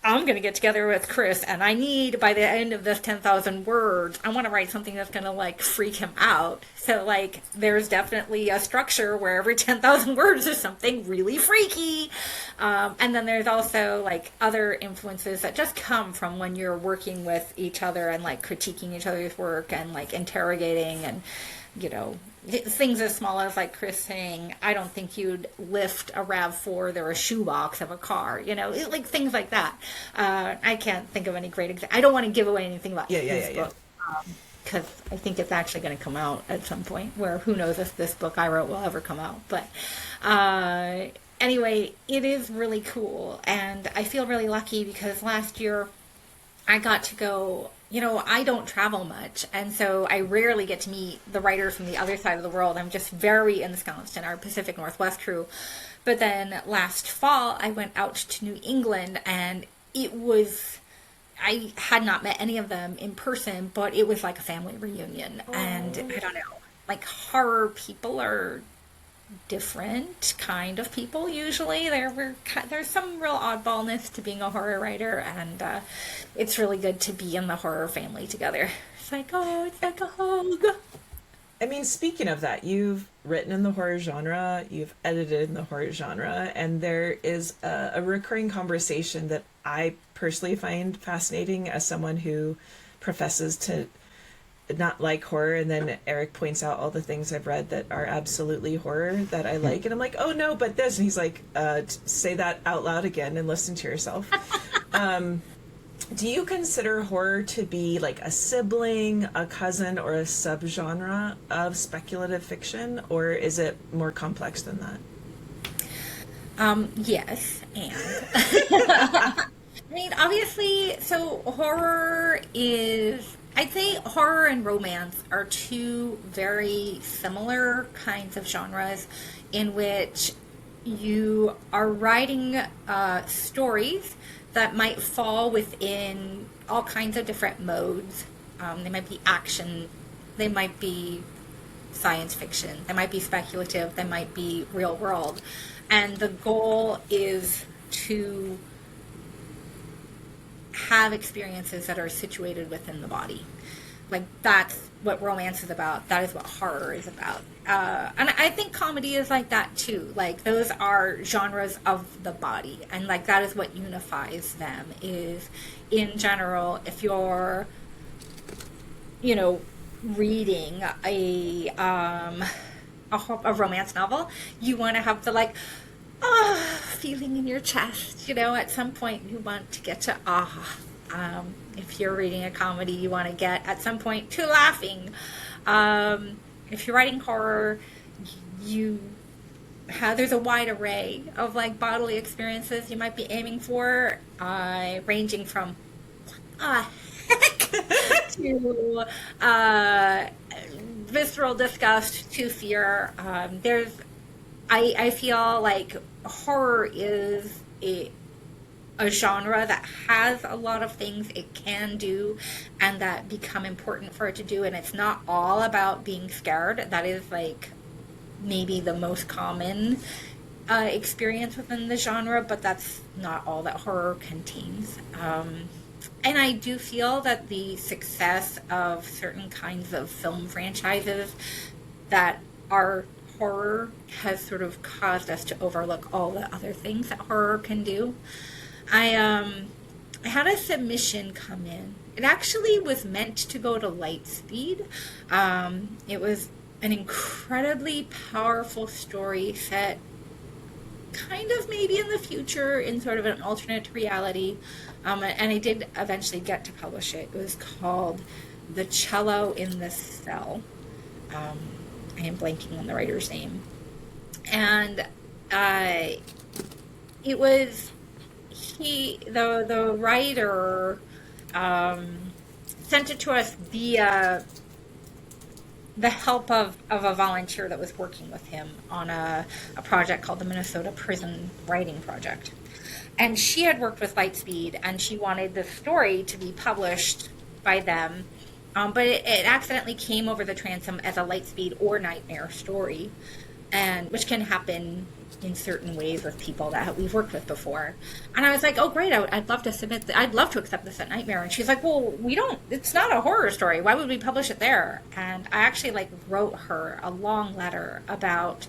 I'm going to get together with Chris, and I need, by the end of this 10,000 words, I want to write something that's going to, like, freak him out. So, like, there's definitely a structure where every 10,000 words is something really freaky. And then there's also, like, other influences that just come from when you're working with each other and, like, critiquing each other's work and, like, interrogating and, you know, things as small as like Chris saying, I don't think you'd lift a RAV4 or a shoebox of a car, you know, like things like that. I can't think of any great example. I don't want to give away anything about this book, because I think it's actually going to come out at some point, where who knows if this book I wrote will ever come out. But anyway, it is really cool, and I feel really lucky because last year I got to go. You know, I don't travel much, and so I rarely get to meet the writers from the other side of the world. I'm just very ensconced in our Pacific Northwest crew. But then last fall, I went out to New England, and I had not met any of them in person, but it was like a family reunion. Oh. And I don't know, like horror people are different kind of people usually. There's some real oddballness to being a horror writer, and it's really good to be in the horror family together. It's like, oh, it's like a hug. I mean, speaking of that, you've written in the horror genre, you've edited in the horror genre, and there is a recurring conversation that I personally find fascinating as someone who professes to not like horror, and then Erik points out all the things I've read that are absolutely horror that I like, and I'm like, oh no, but this, and he's like, say that out loud again and listen to yourself. Do you consider horror to be like a sibling, a cousin, or a subgenre of speculative fiction, or is it more complex than that? Yes, and I mean, obviously, so horror is, I'd say horror and romance are two very similar kinds of genres in which you are writing stories that might fall within all kinds of different modes. They might be action, they might be science fiction, they might be speculative, they might be real world. And the goal is to have experiences that are situated within the body. Like, that's what romance is about. That is what horror is about. And I think comedy is like that too. Like, those are genres of the body. And like, that is what unifies them is, in general, if you're, you know, reading a romance novel, you want to have the like, feeling in your chest. You know, at some point you want to get to if you're reading a comedy, you want to get at some point to laughing. If you're writing horror, there's a wide array of like bodily experiences you might be aiming for, ranging from heck to visceral disgust to fear. I feel like horror is a genre that has a lot of things it can do and that become important for it to do, and it's not all about being scared. That is like maybe the most common experience within the genre, but that's not all that horror contains. And I do feel that the success of certain kinds of film franchises that are horror has sort of caused us to overlook all the other things that horror can do. I had a submission come in. It actually was meant to go to Lightspeed. It was an incredibly powerful story set kind of maybe in the future in sort of an alternate reality. And I did eventually get to publish it. It was called The Cello in the Cell. I am blanking on the writer's name. And it was the writer sent it to us via the help of a volunteer that was working with him on a project called the Minnesota Prison Writing Project. And she had worked with Lightspeed, and she wanted the story to be published by them. But it accidentally came over the transom as a Lightspeed or Nightmare story, and which can happen in certain ways with people that we've worked with before. And I was like, oh great, I'd love to submit I'd love to accept this at Nightmare. And she's like, well, it's not a horror story, why would we publish it there? And I actually like wrote her a long letter about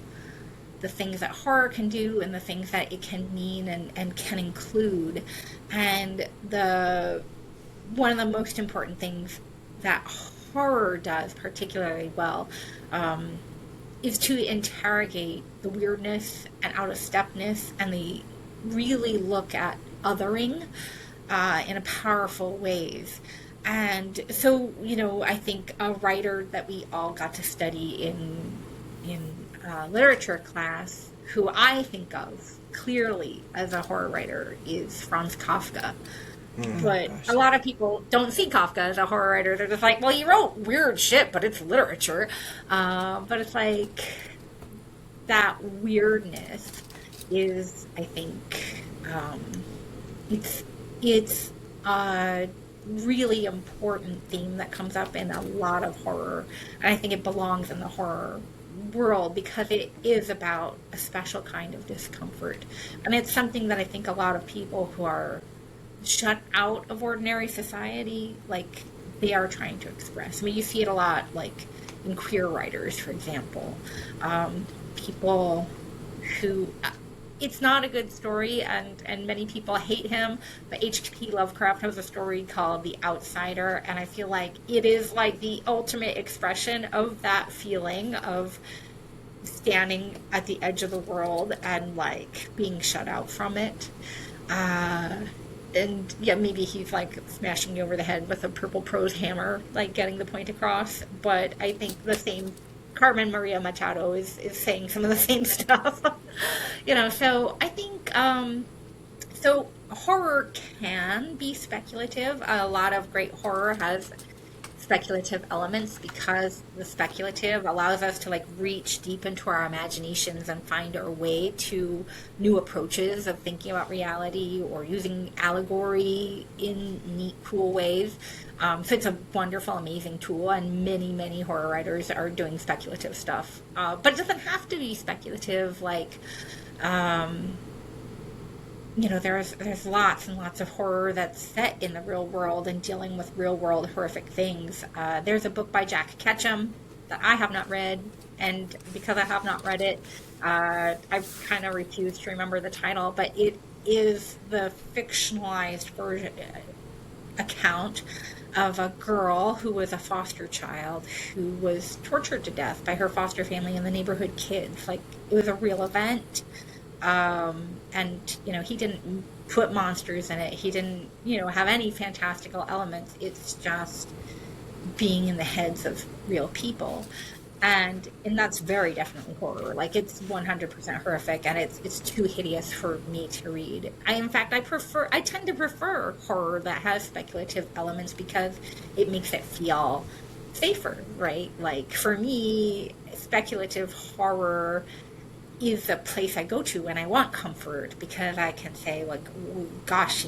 the things that horror can do and the things that it can mean and can include. And one of the most important things that horror does particularly well is to interrogate the weirdness and out-of-stepness, and they really look at othering in a powerful ways. And so, I think a writer that we all got to study in literature class, who I think of clearly as a horror writer, is Franz Kafka. But a lot of people don't see Kafka as a horror writer. They're just like, well, he wrote weird shit, but it's literature. But it's like, that weirdness is, I think, it's a really important theme that comes up in a lot of horror. And I think it belongs in the horror world because it is about a special kind of discomfort. And it's something that I think a lot of people who are shut out of ordinary society, like, they are trying to express. I mean, you see it a lot, like, in queer writers, for example. People who... it's not a good story, and many people hate him, but H.P. Lovecraft has a story called The Outsider, and I feel like it is, like, the ultimate expression of that feeling of standing at the edge of the world and, like, being shut out from it. And yeah, maybe he's like smashing you over the head with a purple prose hammer, like getting the point across. But I think the same Carmen Maria Machado is saying some of the same stuff. So I think so horror can be speculative. A lot of great horror has speculative elements because the speculative allows us to like reach deep into our imaginations and find our way to new approaches of thinking about reality or using allegory in neat, cool ways. So it's a wonderful, amazing tool, and many, many horror writers are doing speculative stuff. But it doesn't have to be speculative, like, there's lots and lots of horror that's set in the real world and dealing with real world horrific things. There's a book by Jack Ketchum that I have not read, and because I have not read it, I've kind of refused to remember the title, but it is the fictionalized version account of a girl who was a foster child who was tortured to death by her foster family and the neighborhood kids. Like, it was a real event. And, he didn't put monsters in it. He didn't, have any fantastical elements. It's just being in the heads of real people. And that's very definitely horror. Like, it's 100% horrific, and it's too hideous for me to read. I tend to prefer horror that has speculative elements because it makes it feel safer, right? Like, for me, speculative horror is a place I go to when I want comfort, because I can say, like, gosh,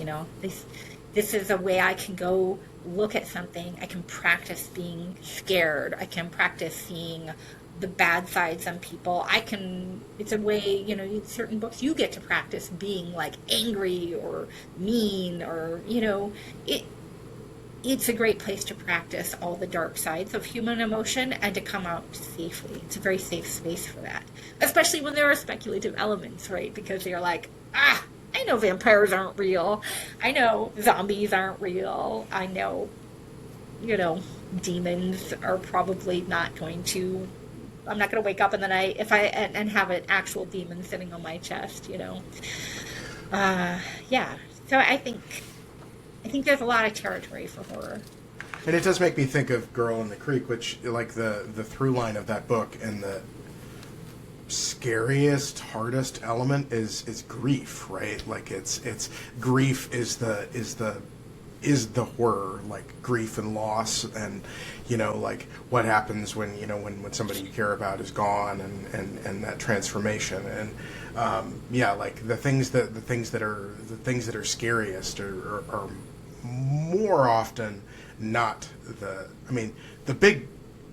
this is a way I can go look at something. I can practice being scared. I can practice seeing the bad sides on people. It's a way, certain books you get to practice being like angry or mean, or, it's a great place to practice all the dark sides of human emotion and to come out safely. It's a very safe space for that, especially when there are speculative elements, right? Because you're like, I know vampires aren't real. I know zombies aren't real. I know, demons are probably not going to... I'm not going to wake up in the night and have an actual demon sitting on my chest, Yeah. So I think there's a lot of territory for horror. And it does make me think of Girl in the Creek, which, like, the through line of that book and the scariest, hardest element is grief, right? Like, it's grief is the horror, like grief and loss, and like what happens when when somebody you care about is gone, and that transformation, and like the things that are scariest are more often not the big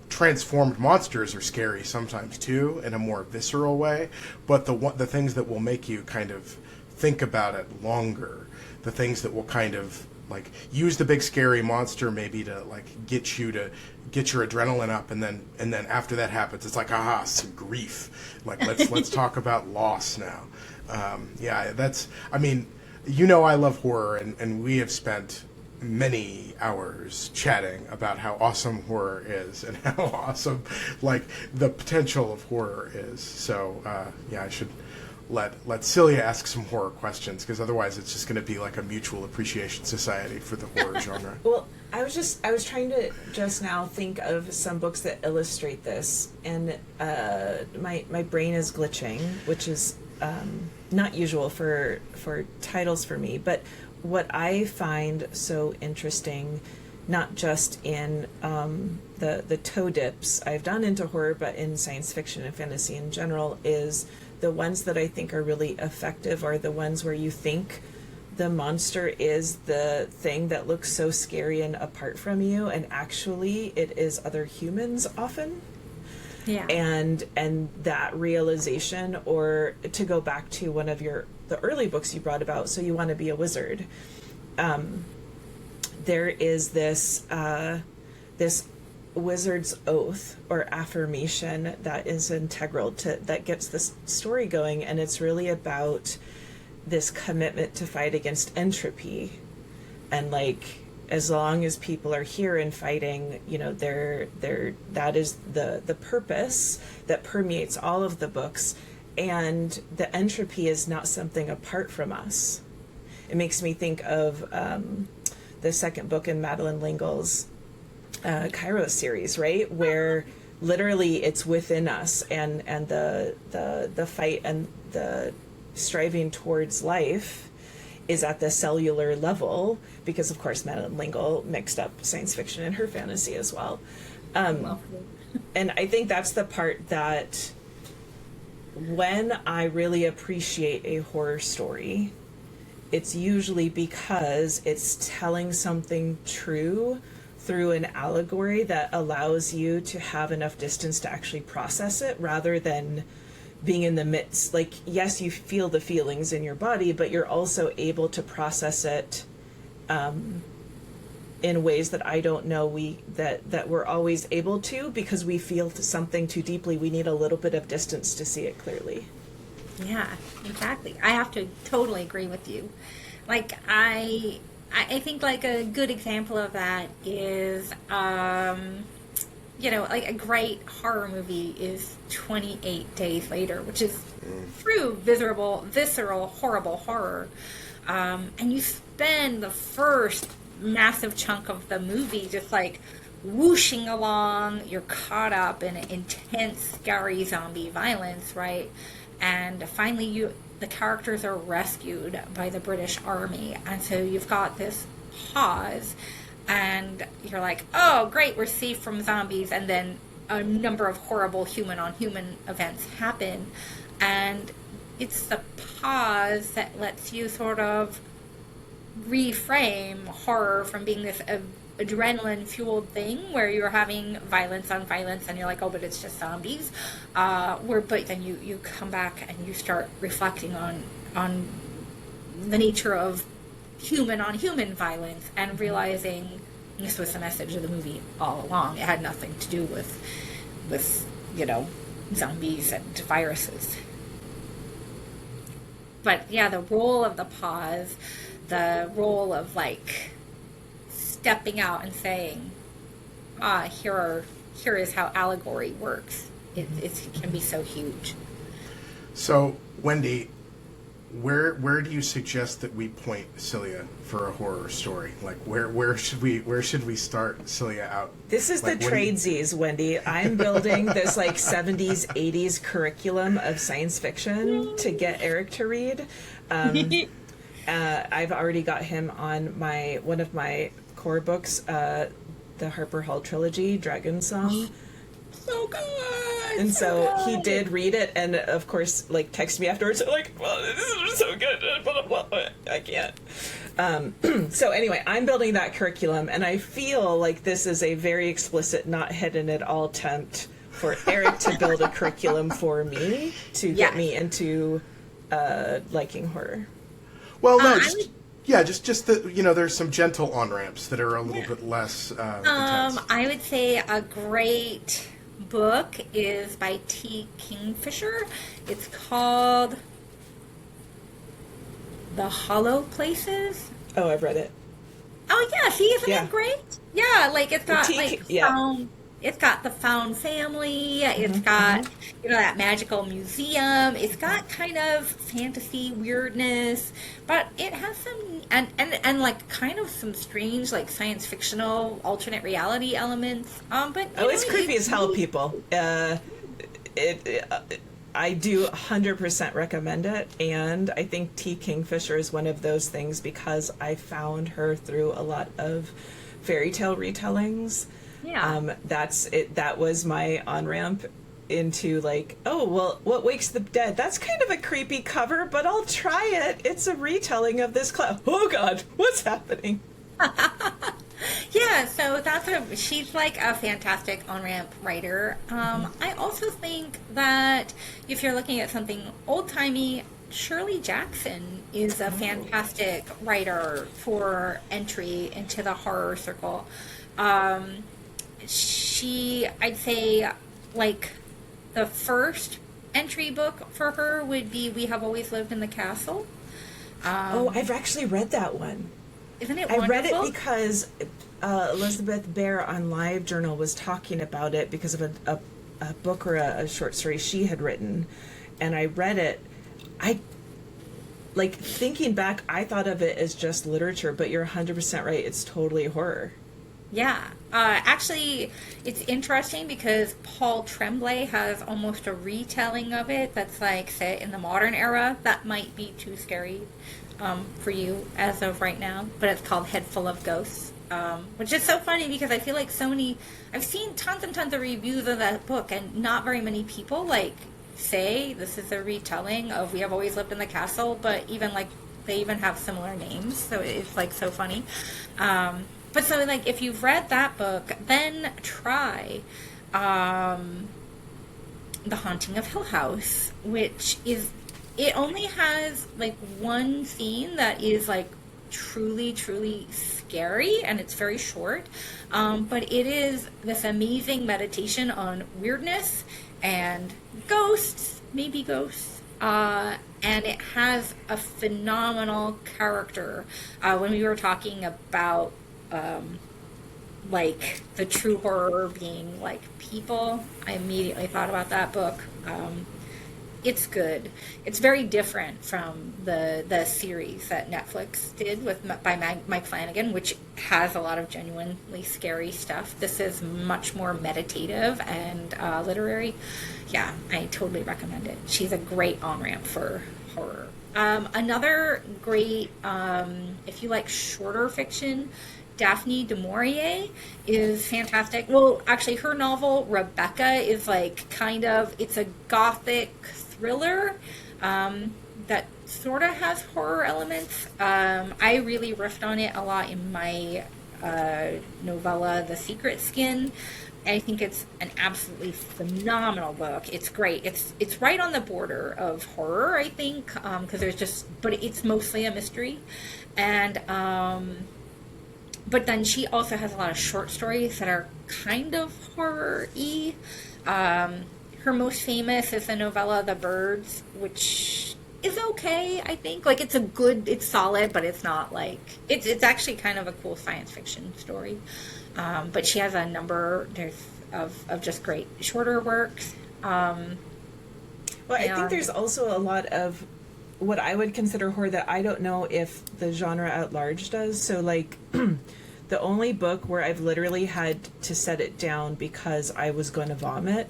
transformed monsters are scary sometimes too, in a more visceral way, but the things that will make you kind of think about it longer, the things that will kind of like use the big scary monster maybe to like get your adrenaline up, and then after that happens, it's like, some grief. Like, let's talk about loss now. I love horror, and we have spent many hours chatting about how awesome horror is and how awesome like the potential of horror is. So I should let Cylia ask some horror questions, because otherwise it's just going to be like a mutual appreciation society for the horror genre. Well, I was trying to just now think of some books that illustrate this, and my brain is glitching, which is not usual for titles for me. But what I find so interesting, not just in the toe dips I've done into horror, but in science fiction and fantasy in general, is the ones that I think are really effective are the ones where you think the monster is the thing that looks so scary and apart from you, and actually it is other humans often. Yeah. And that realization, or to go back to one of the early books you brought about, So You Want to Be a Wizard, there is this wizard's oath or affirmation that is integral that gets this story going, and it's really about this commitment to fight against entropy, and like, as long as people are here and fighting, that is the purpose that permeates all of the books, and the entropy is not something apart from us. It makes me think of the second book in Madeleine L'Engle's Kairos series, right, where literally it's within us, and the fight and the striving towards life is at the cellular level, because of course Madeleine L'Engle mixed up science fiction and her fantasy as well. And I think that's the part that when I really appreciate a horror story, it's usually because it's telling something true through an allegory that allows you to have enough distance to actually process it, rather than being in the midst. Like, yes, you feel the feelings in your body, but you're also able to process it in ways that I don't know that we're always able to, because we feel something too deeply. We need a little bit of distance to see it clearly. Yeah, exactly. I have to totally agree with you. Like, I think like a good example of that is, like a great horror movie is 28 Days Later, which is true, visceral, horrible horror. And you spend the first massive chunk of the movie just like whooshing along. You're caught up in intense, scary zombie violence, right? And finally the characters are rescued by the British Army. And so you've got this pause, and you're like, oh, great, we're safe from zombies. And then a number of horrible human-on-human events happen. And it's the pause that lets you sort of reframe horror from being this adrenaline-fueled thing where you're having violence on violence and you're like, oh, but it's just zombies. But then you come back and you start reflecting on the nature of human-on-human violence and realizing this was the message of the movie all along. It had nothing to do with zombies and viruses. But yeah, the role of the pause, the role of like stepping out and saying, here is how allegory works. It can be so huge. So, Wendy, where do you suggest that we point Cylia for a horror story? Like, where should we start Cylia out? This is like, the tradesies, Wendy. I'm building this like 70s, 80s curriculum of science fiction to get Erik to read. I've already got him on one of my core books, the Harper Hall trilogy, Dragon Song. So good. And so he did read it, and of course, like, texted me afterwards, like, well, this is so good, blah, blah, blah. I can't. So anyway, I'm building that curriculum, and I feel like this is a very explicit, not hidden at all attempt for Erik to build a curriculum for me to get me into liking horror. Well, no, just that, there's some gentle on-ramps that are a little bit less intense. I would say a great book is by T. Kingfisher. It's called The Hollow Places. Oh, I've read it. Oh yeah, see, isn't it great? Yeah, like it's got it's got the found family. It's got that magical museum. It's got kind of fantasy weirdness, but it has some and like kind of some strange like science fictional alternate reality elements. But it's creepy as hell, people. I do 100% recommend it, and I think T. Kingfisher is one of those things because I found her through a lot of fairy tale retellings. Yeah. That's it. That was my on-ramp into like, oh, well, What Wakes the Dead? That's kind of a creepy cover, but I'll try it. It's a retelling of this Oh God, what's happening? Yeah, so she's like a fantastic on-ramp writer. I also think that if you're looking at something old-timey, Shirley Jackson is a fantastic writer for entry into the horror circle. I'd say, like, the first entry book for her would be We Have Always Lived in the Castle. I've actually read that one. Isn't it wonderful? I read it because Elizabeth Bear on LiveJournal was talking about it because of a book or a short story she had written, and I read it. Like, thinking back, I thought of it as just literature, but you're 100% right. It's totally horror. Yeah. Actually, it's interesting because Paul Tremblay has almost a retelling of it that's like set in the modern era. That might be too scary. for you as of right now, but it's called Head Full of Ghosts, which is so funny because I feel like I've seen tons and tons of reviews of that book, and not very many people like say this is a retelling of We Have Always Lived in the Castle, but even like they even have similar names, so it's like so funny. But so like if you've read that book, then try The Haunting of Hill House, which is, it only has like one scene that is like truly, truly scary, and it's very short. But it is this amazing meditation on weirdness and ghosts, maybe ghosts. And it has a phenomenal character. When we were talking about like the true horror being like people, I immediately thought about that book. It's good. It's very different from the series that Netflix did by Mike Flanagan, which has a lot of genuinely scary stuff. This is much more meditative and literary. Yeah, I totally recommend it. She's a great on-ramp for horror. Another great, if you like shorter fiction, Daphne du Maurier is fantastic. Well, actually, her novel, Rebecca, is like it's a gothic thriller that sort of has horror elements. I really riffed on it a lot in my novella, The Secret Skin. I think it's an absolutely phenomenal book. It's great. It's right on the border of horror, I think, because but it's mostly a mystery. And but then she also has a lot of short stories that are kind of horror-y. Her most famous is the novella The Birds, which is okay, I think. Like, it's solid, but it's not like, it's actually kind of a cool science fiction story. But she has a number of just great shorter works. Well, I think there's also a lot of what I would consider horror that I don't know if the genre at large does. So, like, the only book where I've literally had to set it down because I was going to vomit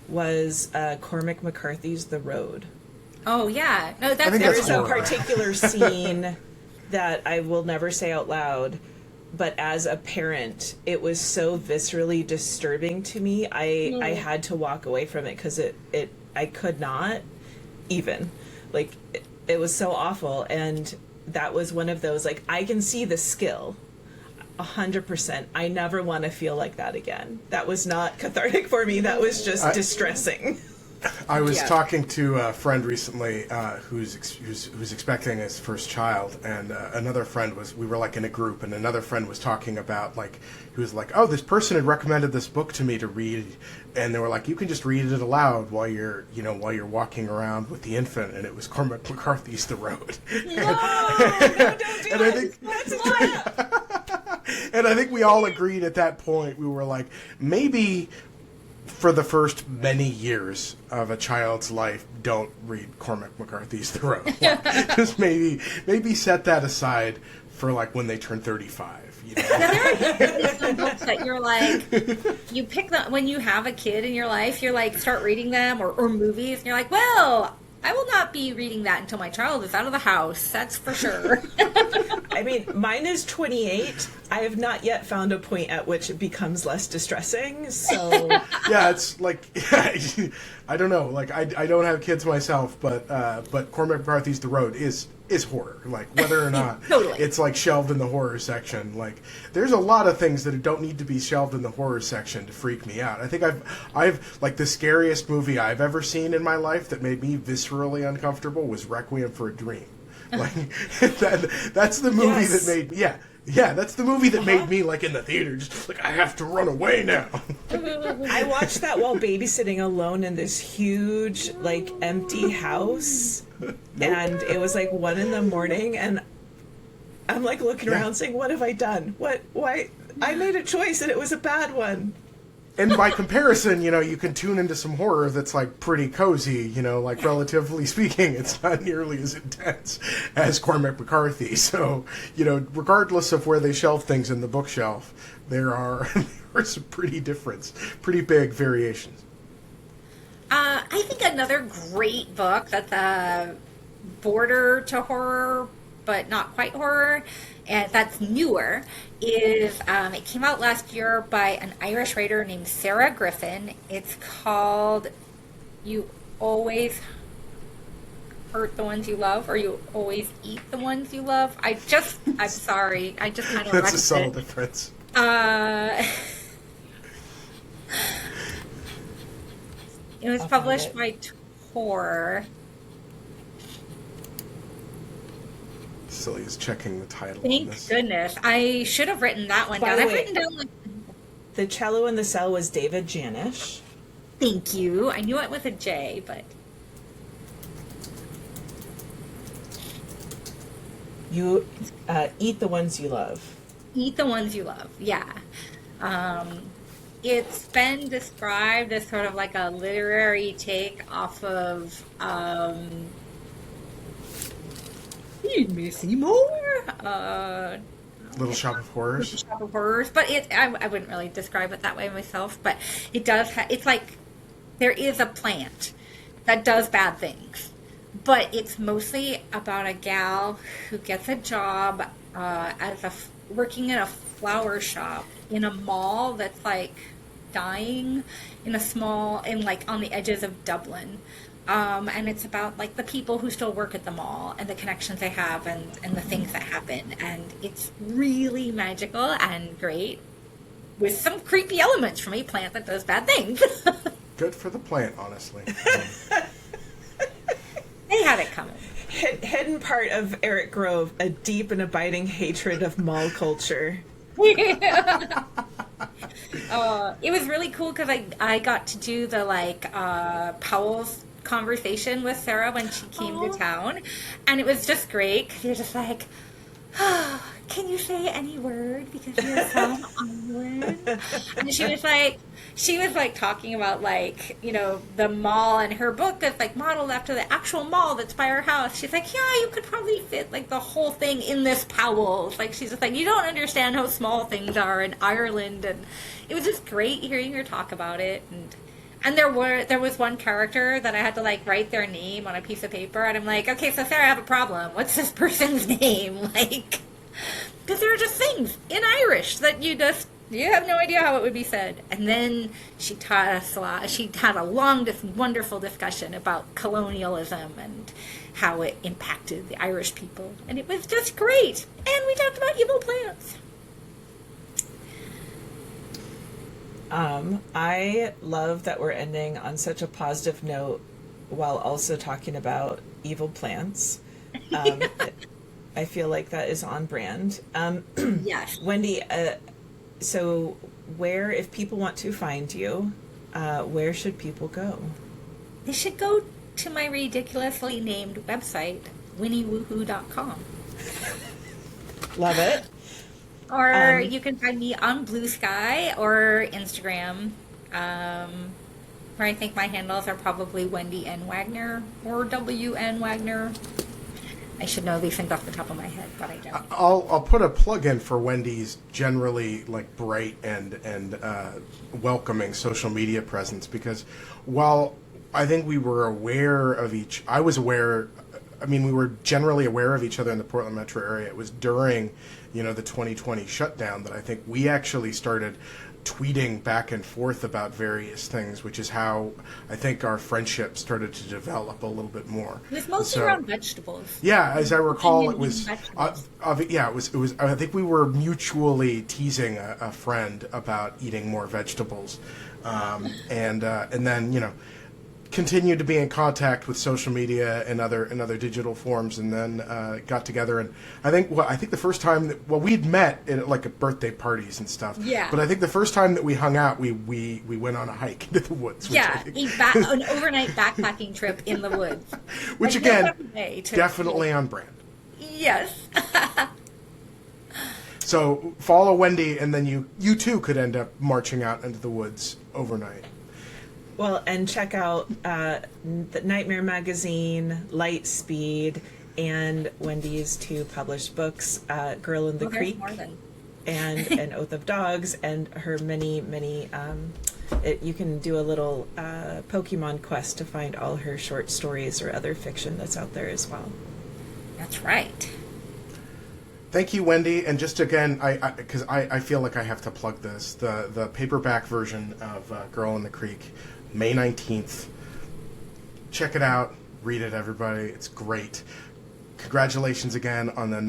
was Cormac McCarthy's The Road. Oh, yeah. No, there is a particular scene that I will never say out loud, but as a parent, it was so viscerally disturbing to me. I had to walk away from it because I could not even. Like, it was so awful, and that was one of those, like, I can see the skill 100%. I never want to feel like that again. That was not cathartic for me. That was just distressing. I was talking to a friend recently who's expecting his first child, and another friend we were like in a group, and another friend was talking about, like, he was like, oh, this person had recommended this book to me to read, and they were like, you can just read it aloud while you're walking around with the infant, and it was Cormac McCarthy's The Road. No, don't do and it. That's and I think we all agreed at that point, we were like, maybe for the first many years of a child's life, don't read Cormac McCarthy's The Road. Just maybe set that aside for like when they turn 35. You know? There are some books that you're like, you pick them when you have a kid in your life. You're like, start reading them, or movies, and you're like, well, I will not be reading that until my child is out of the house. That's for sure. I mean, mine is 28. I have not yet found a point at which it becomes less distressing. So yeah, it's like I don't know. Like I don't have kids myself, but Cormac McCarthy's The Road is horror. Like whether or not totally. It's like shelved in the horror section. Like there's a lot of things that don't need to be shelved in the horror section to freak me out. I think I've like the scariest movie I've ever seen in my life that made me viscerally uncomfortable was Requiem for a Dream. Like that's the movie that made that's the movie that made me like in the theater just like I have to run away now. I watched that while babysitting alone in this huge like empty house, and it was like 1 a.m, and I'm like looking around saying, what have I done? Why I made a choice and it was a bad one. And by comparison, you can tune into some horror that's like pretty cozy, like relatively speaking, it's not nearly as intense as Cormac McCarthy. So, regardless of where they shelve things in the bookshelf, there are some pretty big variations. I think another great book that's a border to horror but not quite horror, and that's newer, is it came out last year by an Irish writer named Sarah Griffin. It's called You Always Hurt the Ones You Love, or You Always Eat the Ones You Love. I'm sorry, I just kind of That's a subtle difference. It was published by Tor. Cilia's checking the title. Thank goodness. I should have written that one down. I've written down The Cello in the Cell was David Janisch. Thank you. I knew it with a J, but You Eat the Ones You Love. Eat the Ones You Love. Yeah. It's been described as sort of like a literary take off of Need Me See More? Little Shop of Horrors. Little Shop of Horrors, but I wouldn't really describe it that way myself. But it does. It's like there is a plant that does bad things, but it's mostly about a gal who gets a job working in a flower shop in a mall that's like dying in like on the edges of Dublin. And it's about like the people who still work at the mall and the connections they have and the things that happen. And it's really magical and great with some creepy elements from a plant that does bad things. Good for the plant, honestly. They had it coming. Hidden part of Erik Grove, a deep and abiding hatred of mall culture. It was really cool because I got to do the Powell's conversation with Sarah when she came to town, and it was just great because you're just like, oh, can you say any word because you're from Ireland? And she was like talking about the mall, and her book is like modeled after the actual mall that's by her house. She's like, yeah, you could probably fit like the whole thing in this Powell's. Like, she's just like, you don't understand how small things are in Ireland. And it was just great hearing her talk about it. And there was one character that I had to like write their name on a piece of paper, and I'm like, okay, so Sarah, I have a problem. What's this person's name? Like, because there are just things in Irish that you have no idea how it would be said. And then she taught us a lot. She had a long, wonderful discussion about colonialism and how it impacted the Irish people, and it was just great. And we talked about evil plants. I love that we're ending on such a positive note while also talking about evil plants. I feel like that is on brand. Yes. Wendy, so if people want to find you, where should people go? They should go to my ridiculously named website, winnywoohoo.com. Love it. Or you can find me on Blue Sky or Instagram, where I think my handles are probably Wendy N. Wagner or WN Wagner. I should know these things off the top of my head, but I don't. I'll put a plug in for Wendy's generally like bright and welcoming social media presence, because while I think we were aware of we were generally aware of each other in the Portland metro area. It was during, the 2020 shutdown that I think we actually started tweeting back and forth about various things, which is how I think our friendship started to develop a little bit more. It was mostly around vegetables. Yeah, as I recall, it was. It was. I think we were mutually teasing a friend about eating more vegetables, and then continued to be in contact with social media and other digital forms, and then got together. And I think the first time we'd met at like birthday parties and stuff. Yeah. But I think the first time that we hung out, we went on a hike into the woods. Yeah, an overnight backpacking trip in the woods. Which again, definitely on brand. Yes. So follow Wendy, and then you too could end up marching out into the woods overnight. Well, and check out the Nightmare Magazine, Lightspeed, and Wendy's two published books, Girl in the Creek and An Oath of Dogs, and her many, you can do a little Pokemon quest to find all her short stories or other fiction that's out there as well. That's right. Thank you, Wendy. And just again, because I feel like I have to plug this, the paperback version of Girl in the Creek, May 19th. Check it out. Read it, everybody. It's great. Congratulations again on the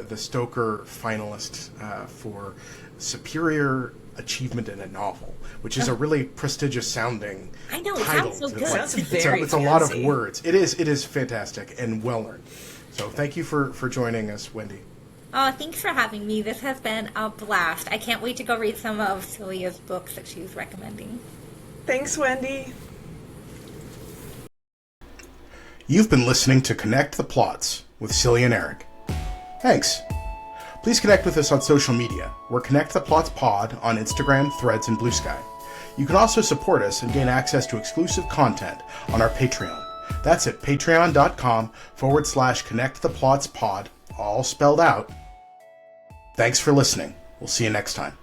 the Stoker finalist for Superior Achievement in a Novel, which is a really prestigious sounding I know, it title. sounds so good. It's a lot of words. It is fantastic and well earned. So thank you for joining us, Wendy. Oh, thanks for having me. This has been a blast. I can't wait to go read some of Cylia's books that she was recommending. Thanks, Wendy. You've been listening to Connect the Plots with Cylia and Erik. Thanks. Please connect with us on social media. We're Connect the Plots Pod on Instagram, Threads, and Blue Sky. You can also support us and gain access to exclusive content on our Patreon. That's at patreon.com/Connect the Plots Pod, all spelled out. Thanks for listening. We'll see you next time.